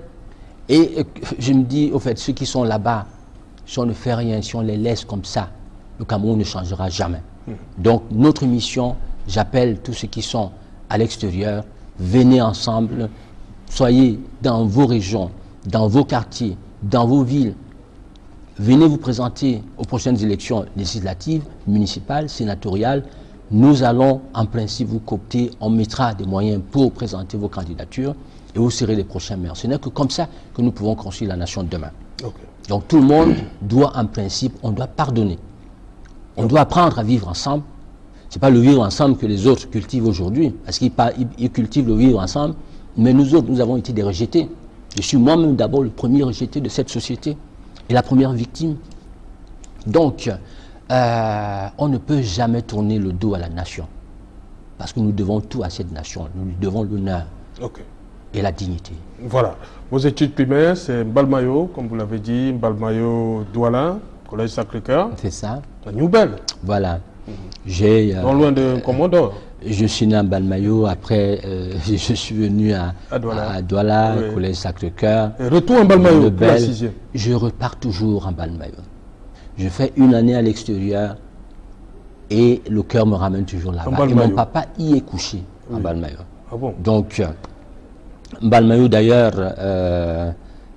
et je me dis, au fait, ceux qui sont là-bas, si on ne fait rien, si on les laisse comme ça, le Cameroun ne changera jamais. Donc notre mission, j'appelle tous ceux qui sont à l'extérieur, venez ensemble, soyez dans vos régions, dans vos quartiers, dans vos villes. Venez vous présenter aux prochaines élections législatives, municipales, sénatoriales. Nous allons en principe vous coopter, on mettra des moyens pour présenter vos candidatures et vous serez les prochains maires. Ce n'est que comme ça que nous pouvons construire la nation de demain. Okay. Donc tout le monde doit en principe, on doit pardonner. On doit apprendre à vivre ensemble. Ce n'est pas le vivre ensemble que les autres cultivent aujourd'hui, parce qu'ils cultivent le vivre ensemble, mais nous autres, nous avons été des rejetés. Je suis moi-même d'abord le premier rejeté de cette société et la première victime. Donc, on ne peut jamais tourner le dos à la nation, parce que nous devons tout à cette nation. Nous lui devons l'honneur et la dignité. Voilà. Vos études primaires, c'est Balmayo, comme vous l'avez dit, Balmayo Douala, Collège Sacré-Cœur. C'est ça. La Nouvelle. Voilà. J'ai... non loin de Commodore. Je suis né à Mbalmayo, après je suis venu à Douala, oui. Collège Sacré-Cœur. Retour à Mbalmayo pour la 6e. Je repars toujours à Mbalmayo. Je fais une année à l'extérieur et le cœur me ramène toujours là-bas. Et mon papa y est couché, à Mbalmayo. Ah bon? Donc, Mbalmayo d'ailleurs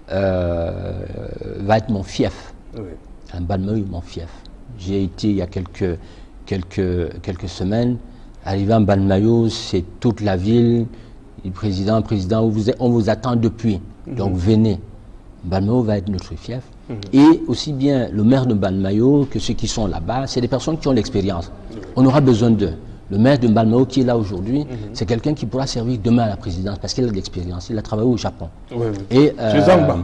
va être mon fief. Oui. Mbalmayo est mon fief. J'ai été il y a quelques semaines. Arrivé à Mbalmayo, c'est toute la ville. Le président, on vous attend depuis. Donc venez. Mbalmayo va être notre fief. Et aussi bien le maire de Mbalmayo que ceux qui sont là-bas, c'est des personnes qui ont l'expérience. On aura besoin d'eux. Le maire de Mbalmayo qui est là aujourd'hui, c'est quelqu'un qui pourra servir demain à la présidence parce qu'il a de l'expérience. Il a travaillé au Japon. Oui, oui. Et, Monsieur Zangba.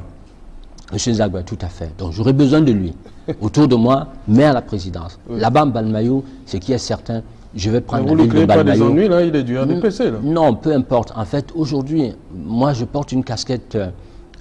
Monsieur Zangba, tout à fait. Donc j'aurai besoin de lui. Autour de moi, mais à la présidence. Oui. Là-bas, en Mbalmayo, ce qui est certain, je vais prendre la ville de Mbalmayo. Vous ne créez pas des ennuis, là, il est du RDPC, là. Non, peu importe. En fait, aujourd'hui, moi, je porte une casquette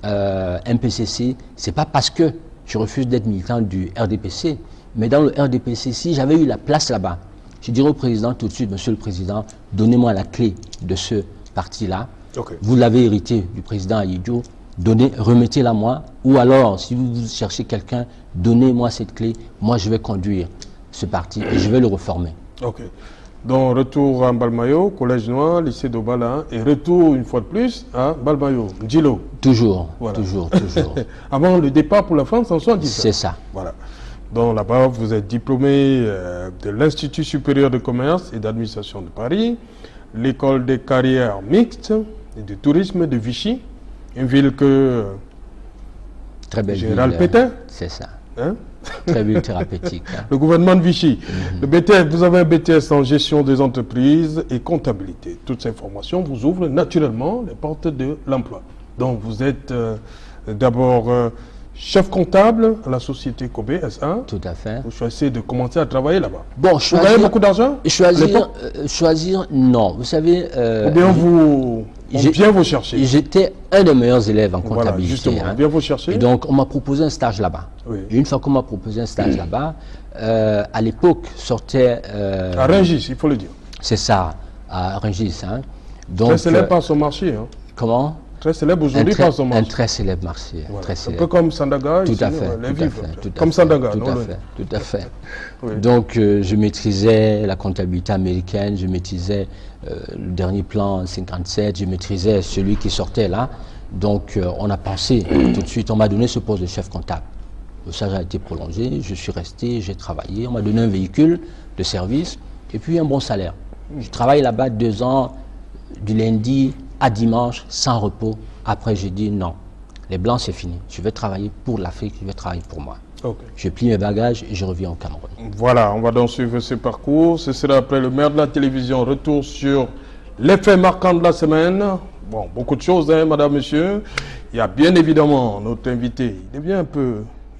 MPCC. C'est pas parce que je refuse d'être militant du RDPC, mais dans le RDPC, si j'avais eu la place là-bas, je dirais au président tout de suite, monsieur le président, donnez-moi la clé de ce parti-là. Okay. Vous l'avez hérité du président Ayidjo. Remettez-la moi, ou alors, si vous cherchez quelqu'un, donnez-moi cette clé, moi je vais conduire ce parti et je vais le reformer. Ok. Donc, retour à Mbalmayo, Collège Noir, lycée d'Obala, et retour une fois de plus à Mbalmayo, Djilo. Toujours, voilà. toujours. Avant le départ pour la France en 1977. C'est ça. Voilà. Donc là-bas, vous êtes diplômé de l'Institut supérieur de commerce et d'administration de Paris, l'école des carrières mixtes et de tourisme de Vichy, une ville que très belle Général ville, Pétain. C'est ça. Hein? Très ville thérapeutique. Hein. Le gouvernement de Vichy. Le BTS, vous avez un BTS en gestion des entreprises et comptabilité. Toutes ces formations vous ouvrent naturellement les portes de l'emploi. Donc vous êtes d'abord chef comptable à la société Kobe SA. Tout à fait. Vous choisissez de commencer à travailler là-bas. Bon, vous gagnez beaucoup d'argent? Choisir, non. Vous savez... ou bien vous chercher. J'étais un des meilleurs élèves en comptabilité. Voilà, justement, hein. bien vous chercher. Et donc, on m'a proposé un stage là-bas. Oui. Et une fois qu'on m'a proposé un stage là-bas, à l'époque, sortait... à Rungis, il faut le dire. C'est ça, à Rungis. Hein. Donc, très célèbre par son marché. Hein. Comment? Très célèbre aujourd'hui par son marché. Un très célèbre marché. Voilà. Très célèbre. Un peu comme Sandaga. Tout ici, à fait. les vivres. Comme Sandaga. Tout à fait. Oui. Donc, je maîtrisais la comptabilité américaine, je maîtrisais le dernier plan 57, je maîtrisais celui qui sortait là. Donc, on a pensé tout de suite, on m'a donné ce poste de chef comptable. Le stage a été prolongé, je suis resté, j'ai travaillé, on m'a donné un véhicule de service et puis un bon salaire. Je travaille là-bas 2 ans, du lundi à dimanche, sans repos. Après, j'ai dit non, les Blancs, c'est fini. Je vais travailler pour l'Afrique, je vais travailler pour moi. Okay. Je plie mes bagages et je reviens au Cameroun. Voilà, on va donc suivre ce parcours. Ce sera après le maire de la télévision. Retour sur les faits marquants de la semaine. Bon, beaucoup de choses, hein, madame, monsieur. Il y a bien évidemment notre invité.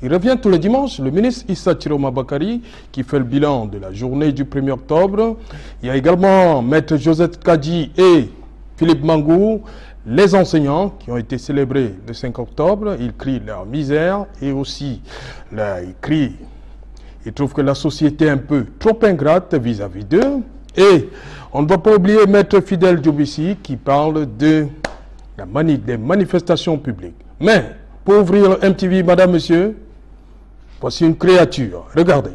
Il revient tous les dimanches, le ministre Issa Chiroma Bakari, qui fait le bilan de la journée du 1er octobre. Il y a également maître Josette Kadji et Philippe Mangou, les enseignants qui ont été célébrés le 5 octobre. Ils crient leur misère et aussi ils trouvent que la société est un peu trop ingrate vis-à-vis d'eux. Et on ne va pas oublier maître Fidèle Djobissi qui parle de des manifestations publiques. Mais pour ouvrir le MTV, madame, monsieur, voici une créature. Regardez.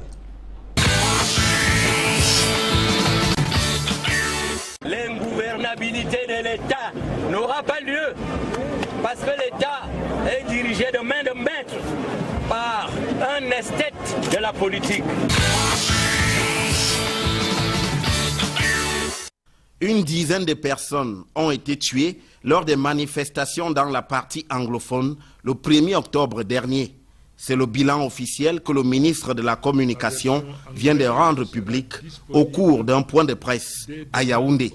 L'ingouvernabilité de l'État n'aura pas lieu parce que l'État est dirigé de main de maître par un esthète de la politique. Une dizaine de personnes ont été tuées lors des manifestations dans la partie anglophone le 1er octobre dernier. C'est le bilan officiel que le ministre de la Communication vient de rendre public au cours d'un point de presse à Yaoundé.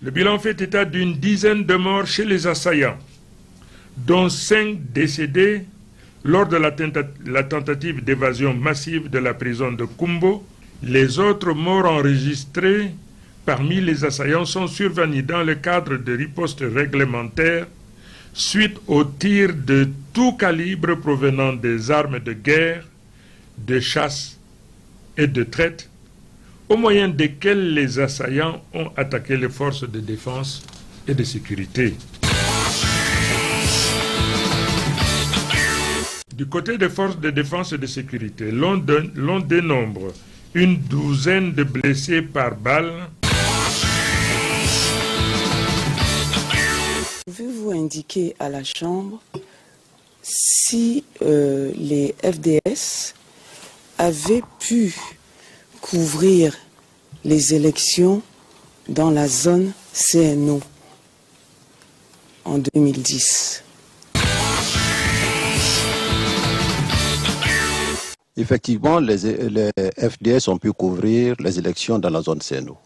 Le bilan fait état d'une dizaine de morts chez les assaillants, dont 5 décédés lors de la tentative d'évasion massive de la prison de Kumbo. Les autres morts enregistrés parmi les assaillants sont survenus dans le cadre de ripostes réglementaires suite aux tirs de tout calibre provenant des armes de guerre, de chasse et de traite, au moyen desquels les assaillants ont attaqué les forces de défense et de sécurité. Du côté des forces de défense et de sécurité, l'on dénombre une douzaine de blessés par balle. Pouvez-vous indiquer à la Chambre si les FDS avaient pu couvrir les élections dans la zone CNO en 2010? Effectivement, les FDS ont pu couvrir les élections dans la zone CNO.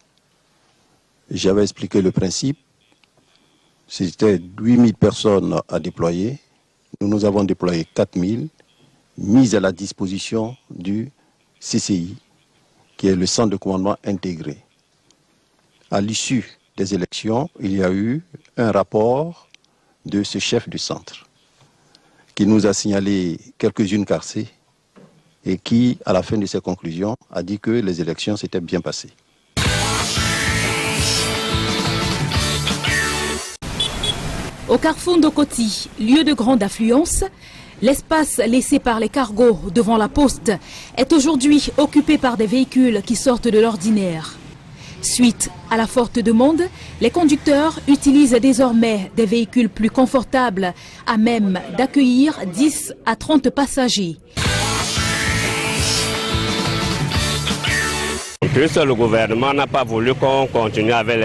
J'avais expliqué le principe. C'était 8000 personnes à déployer. Nous avons déployé 4000, mises à la disposition du CCI, qui est le centre de commandement intégré. À l'issue des élections, il y a eu un rapport de ce chef du centre qui nous a signalé quelques-unes cassées et qui, à la fin de ses conclusions, a dit que les élections s'étaient bien passées. Au carrefour d'Okoti, lieu de grande affluence, l'espace laissé par les cargos devant la poste est aujourd'hui occupé par des véhicules qui sortent de l'ordinaire. Suite à la forte demande, les conducteurs utilisent désormais des véhicules plus confortables, à même d'accueillir 10 à 30 passagers. Puisque le gouvernement n'a pas voulu qu'on continue avec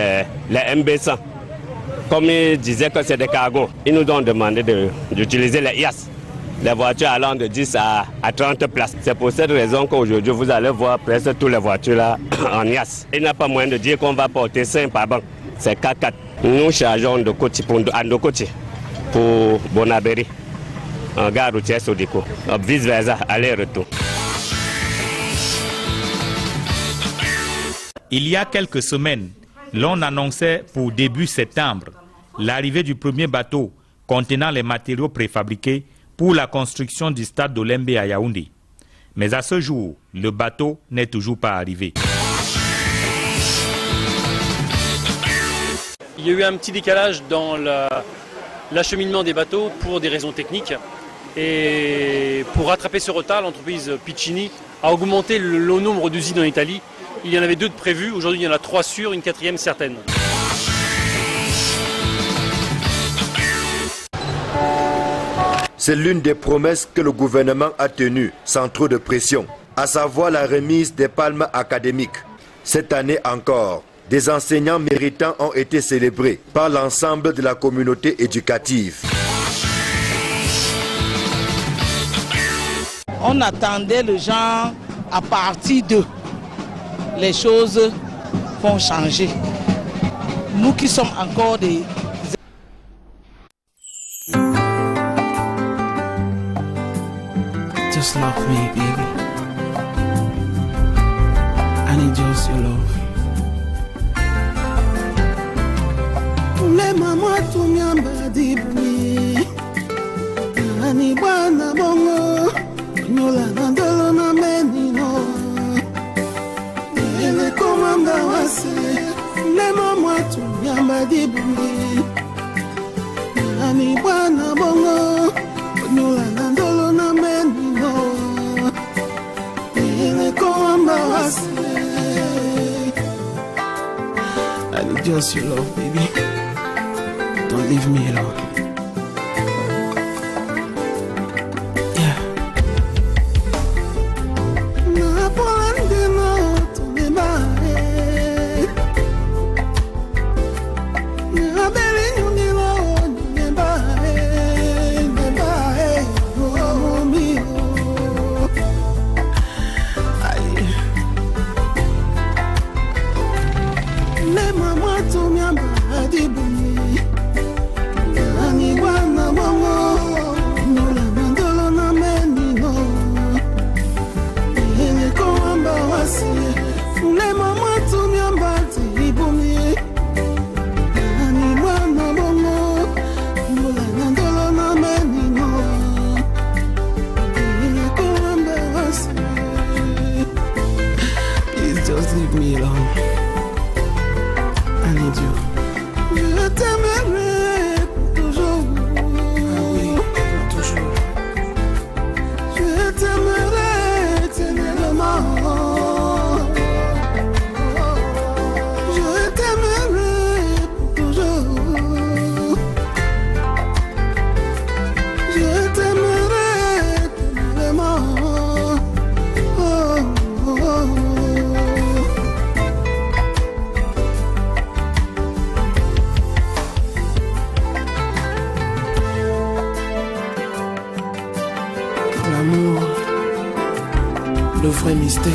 les MB100. Comme ils disaient que c'est des cargos, ils nous ont demandé d'utiliser les IAS, les voitures allant de 10 à 30 places. C'est pour cette raison qu'aujourd'hui vous allez voir presque toutes les voitures là en IAS. Il n'y a pas moyen de dire qu'on va porter 5 par banc, c'est 4-4. Nous chargeons de Koti à Ndokoti pour Bonaberi, en gare routière Sodiko, vice versa, aller-retour. Il y a quelques semaines, l'on annonçait pour début septembre l'arrivée du premier bateau contenant les matériaux préfabriqués pour la construction du stade d'Olembe à Yaoundé. Mais à ce jour, le bateau n'est toujours pas arrivé. Il y a eu un petit décalage dans l'acheminement des bateaux pour des raisons techniques. Et pour rattraper ce retard, l'entreprise Piccini a augmenté le nombre d'usines en Italie. Il y en avait 2 de prévues, aujourd'hui il y en a 3 sûres, une 4e certaine. C'est l'une des promesses que le gouvernement a tenues, sans trop de pression, à savoir la remise des palmes académiques. Cette année encore, des enseignants méritants ont été célébrés par l'ensemble de la communauté éducative. On attendait les gens à partir d'eux. Les choses vont changer. Nous qui sommes encore des... Just love me, baby. I need just your love. Le mama tumiamba dibuni. Ani bwana bongo. Nyola nandolo na menino. Ele komanda wase. Le mama tumiamba dibuni. Ani bwana bongo. Nyola nandolo na menino. Ele komanda wase. I need just your love, baby. Don't leave me alone. le vrai mystère.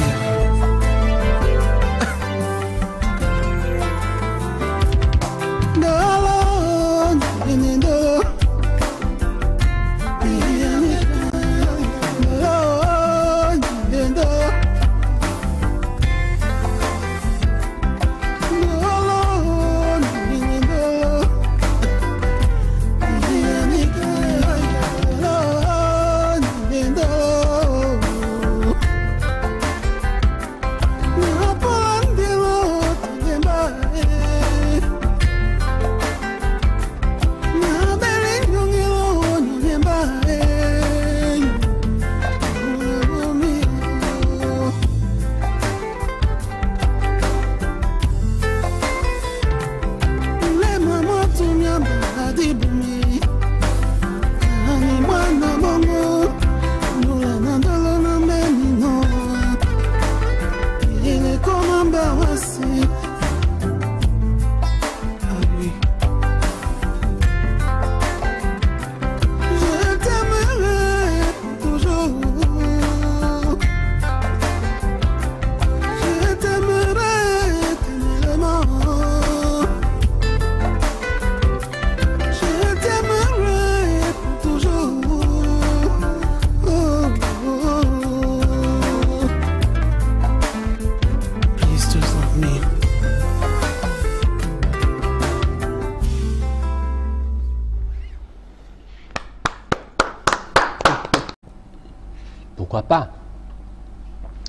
Pourquoi pas?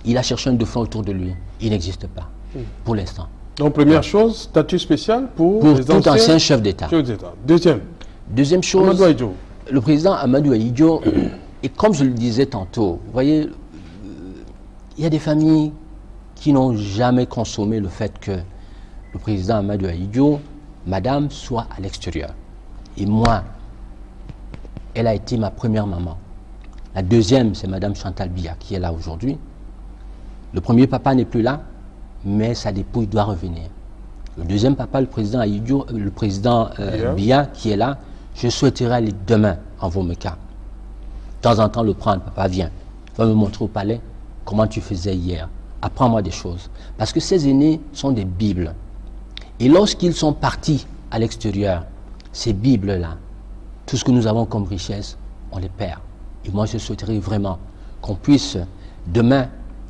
Il a cherché un dauphin autour de lui. Il n'existe pas, pour l'instant. Donc, première chose, statut spécial pour les tout ancien chef d'État. Deuxième chose, le président Amadou Ahidjo, et comme je le disais tantôt, vous voyez, il y a des familles qui n'ont jamais consommé le fait que le président Amadou Ahidjo, madame, soit à l'extérieur. Et moi, elle a été ma première maman. La deuxième, c'est madame Chantal Biya, qui est là aujourd'hui. Le premier papa n'est plus là, mais sa dépouille doit revenir. Le deuxième papa, le président Ahidjo, le président Biya, qui est là, je souhaiterais aller demain en Vomeka. De temps en temps, le prendre, papa, viens. Va me montrer au palais comment tu faisais hier. Apprends-moi des choses. Parce que ces aînés sont des bibles. Et lorsqu'ils sont partis à l'extérieur, ces bibles-là, tout ce que nous avons comme richesse, on les perd. Et moi, je souhaiterais vraiment qu'on puisse demain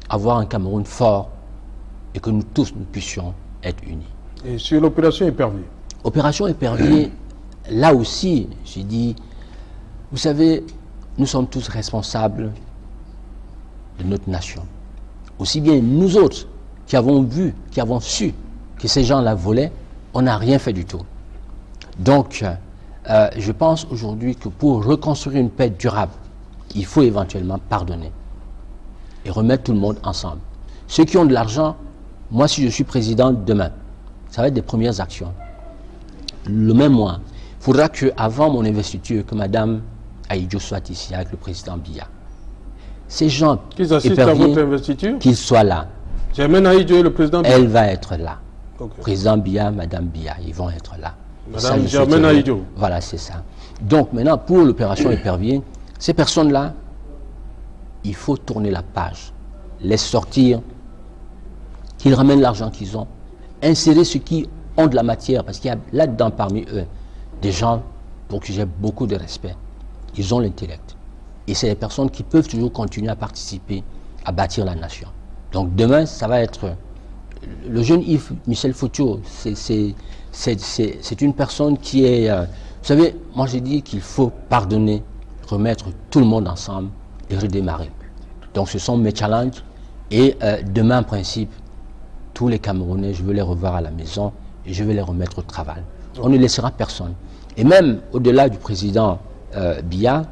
avoir un Cameroun fort et que nous tous, nous puissions être unis. Et sur l'opération Épervier? Opération Épervier, là aussi, j'ai dit, vous savez, nous sommes tous responsables de notre nation. Aussi bien nous autres qui avons vu, qui avons su que ces gens-là volaient, on n'a rien fait du tout. Donc, je pense aujourd'hui que pour reconstruire une paix durable, il faut éventuellement pardonner et remettre tout le monde ensemble. Ceux qui ont de l'argent, moi si je suis président demain, ça va être des premières actions. Le même mois, il faudra qu'avant mon investiture, que Mme Ahidjo soit ici avec le président Biya. Ces gens qu'ils assistent à votre investiture, qu'ils soient là. Germaine Ahidjo et le président Biya. Elle va être là. Okay. Président Biya, Mme Biya, ils vont être là. Madame Germaine Ahidjo. Voilà, c'est ça. Donc maintenant, pour l'opération Épervier, ces personnes-là, il faut tourner la page, les sortir, qu'ils ramènent l'argent qu'ils ont, insérer ceux qui ont de la matière, parce qu'il y a là-dedans parmi eux des gens pour qui j'ai beaucoup de respect. Ils ont l'intellect. Et c'est des personnes qui peuvent toujours continuer à participer à bâtir la nation. Donc demain, ça va être... Le jeune Yves Michel Foutio, c'est une personne qui est... vous savez, moi j'ai dit qu'il faut pardonner, remettre tout le monde ensemble et redémarrer. Donc ce sont mes challenges. Et demain, en principe, tous les Camerounais, je veux les revoir à la maison et je vais les remettre au travail. On ne laissera personne. Et même au-delà du président Biya,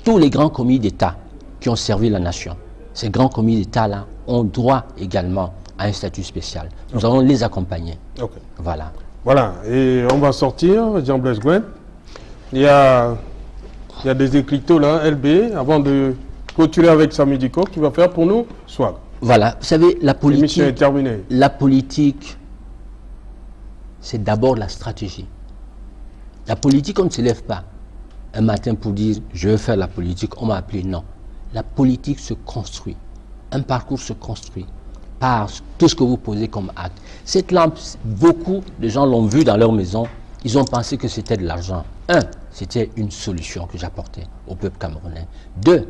tous les grands commis d'État qui ont servi la nation, ces grands commis d'État-là ont droit également à un statut spécial. Nous allons les accompagner. Voilà. Voilà, et on va sortir, Jean-Blaise Gouin. Il y a des écriteaux là, LB, avant de clôturer avec Samy Diko, qui va faire pour nous Swag. Voilà, vous savez, la politique... L'émission est terminée. La politique, c'est d'abord la stratégie. La politique, on ne se lève pas un matin pour dire « je veux faire la politique », on m'a appelé, non. La politique se construit. un parcours se construit par tout ce que vous posez comme acte. Cette lampe, beaucoup de gens l'ont vue dans leur maison, ils ont pensé que c'était de l'argent. Un, c'était une solution que j'apportais au peuple camerounais. Deux,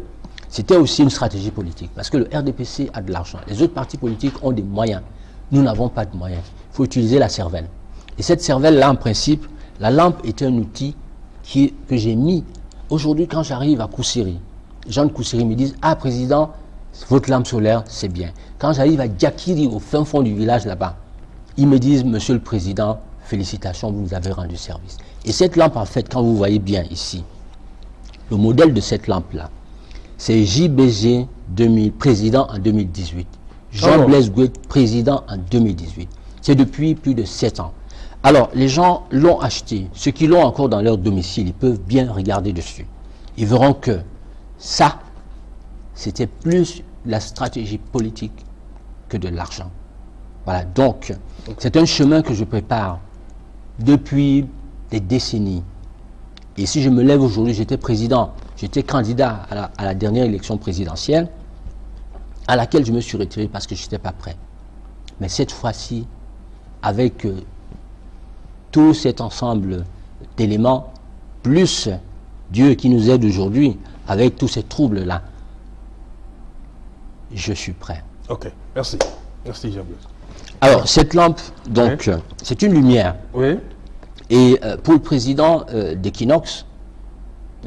c'était aussi une stratégie politique, parce que le RDPC a de l'argent. Les autres partis politiques ont des moyens. Nous n'avons pas de moyens. Il faut utiliser la cervelle. Et cette cervelle-là, en principe, la lampe est un outil que j'ai mis. Aujourd'hui, quand j'arrive à Koussiri, les gens de Koussiri me disent « Ah, président, votre lampe solaire, c'est bien. » Quand j'arrive à Diakiri, au fin fond du village là-bas, ils me disent « Monsieur le Président, félicitations, vous nous avez rendu service. » Et cette lampe, en fait, quand vous voyez bien ici, le modèle de cette lampe-là, c'est JBG 2000, président en 2018. Jean-Blaise Gouet, président en 2018. C'est depuis plus de 7 ans. Alors, les gens l'ont acheté. Ceux qui l'ont encore dans leur domicile, ils peuvent bien regarder dessus. Ils verront que ça, c'était plus la stratégie politique que de l'argent. Voilà, donc, c'est un chemin que je prépare depuis des décennies. Et si je me lève aujourd'hui, j'étais président, j'étais candidat à la dernière élection présidentielle, à laquelle je me suis retiré parce que je n'étais pas prêt. Mais cette fois-ci, avec tout cet ensemble d'éléments, plus Dieu qui nous aide aujourd'hui, avec tous ces troubles-là, je suis prêt. Ok, merci. Merci, Jean-Blaise. Alors, cette lampe, donc, c'est une lumière. Oui. Et pour le président d'Equinox,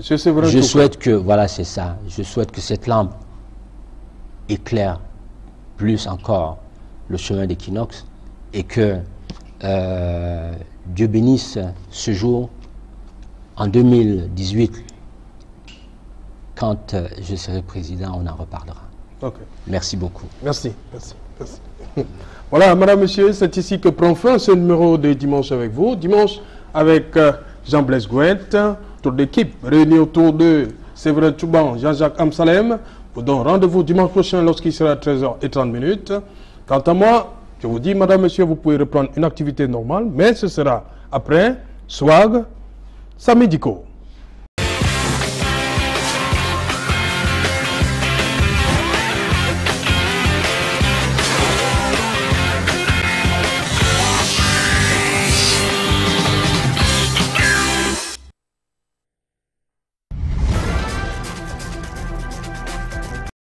je souhaite que, voilà, c'est ça, je souhaite que cette lampe éclaire plus encore le chemin d'Equinox et que Dieu bénisse ce jour en 2018, quand je serai président, on en reparlera. Okay. Merci beaucoup. Merci, merci, merci. Voilà, madame, monsieur, c'est ici que prend fin ce numéro de Dimanche avec vous. Dimanche avec Jean-Blaise Gouet, toute l'équipe réunie autour de Séverin Touban, Jean-Jacques Amsalem. Vous donne rendez-vous dimanche prochain lorsqu'il sera 13h30. Quant à moi, je vous dis, madame, monsieur, vous pouvez reprendre une activité normale, mais ce sera après Swag Samedico.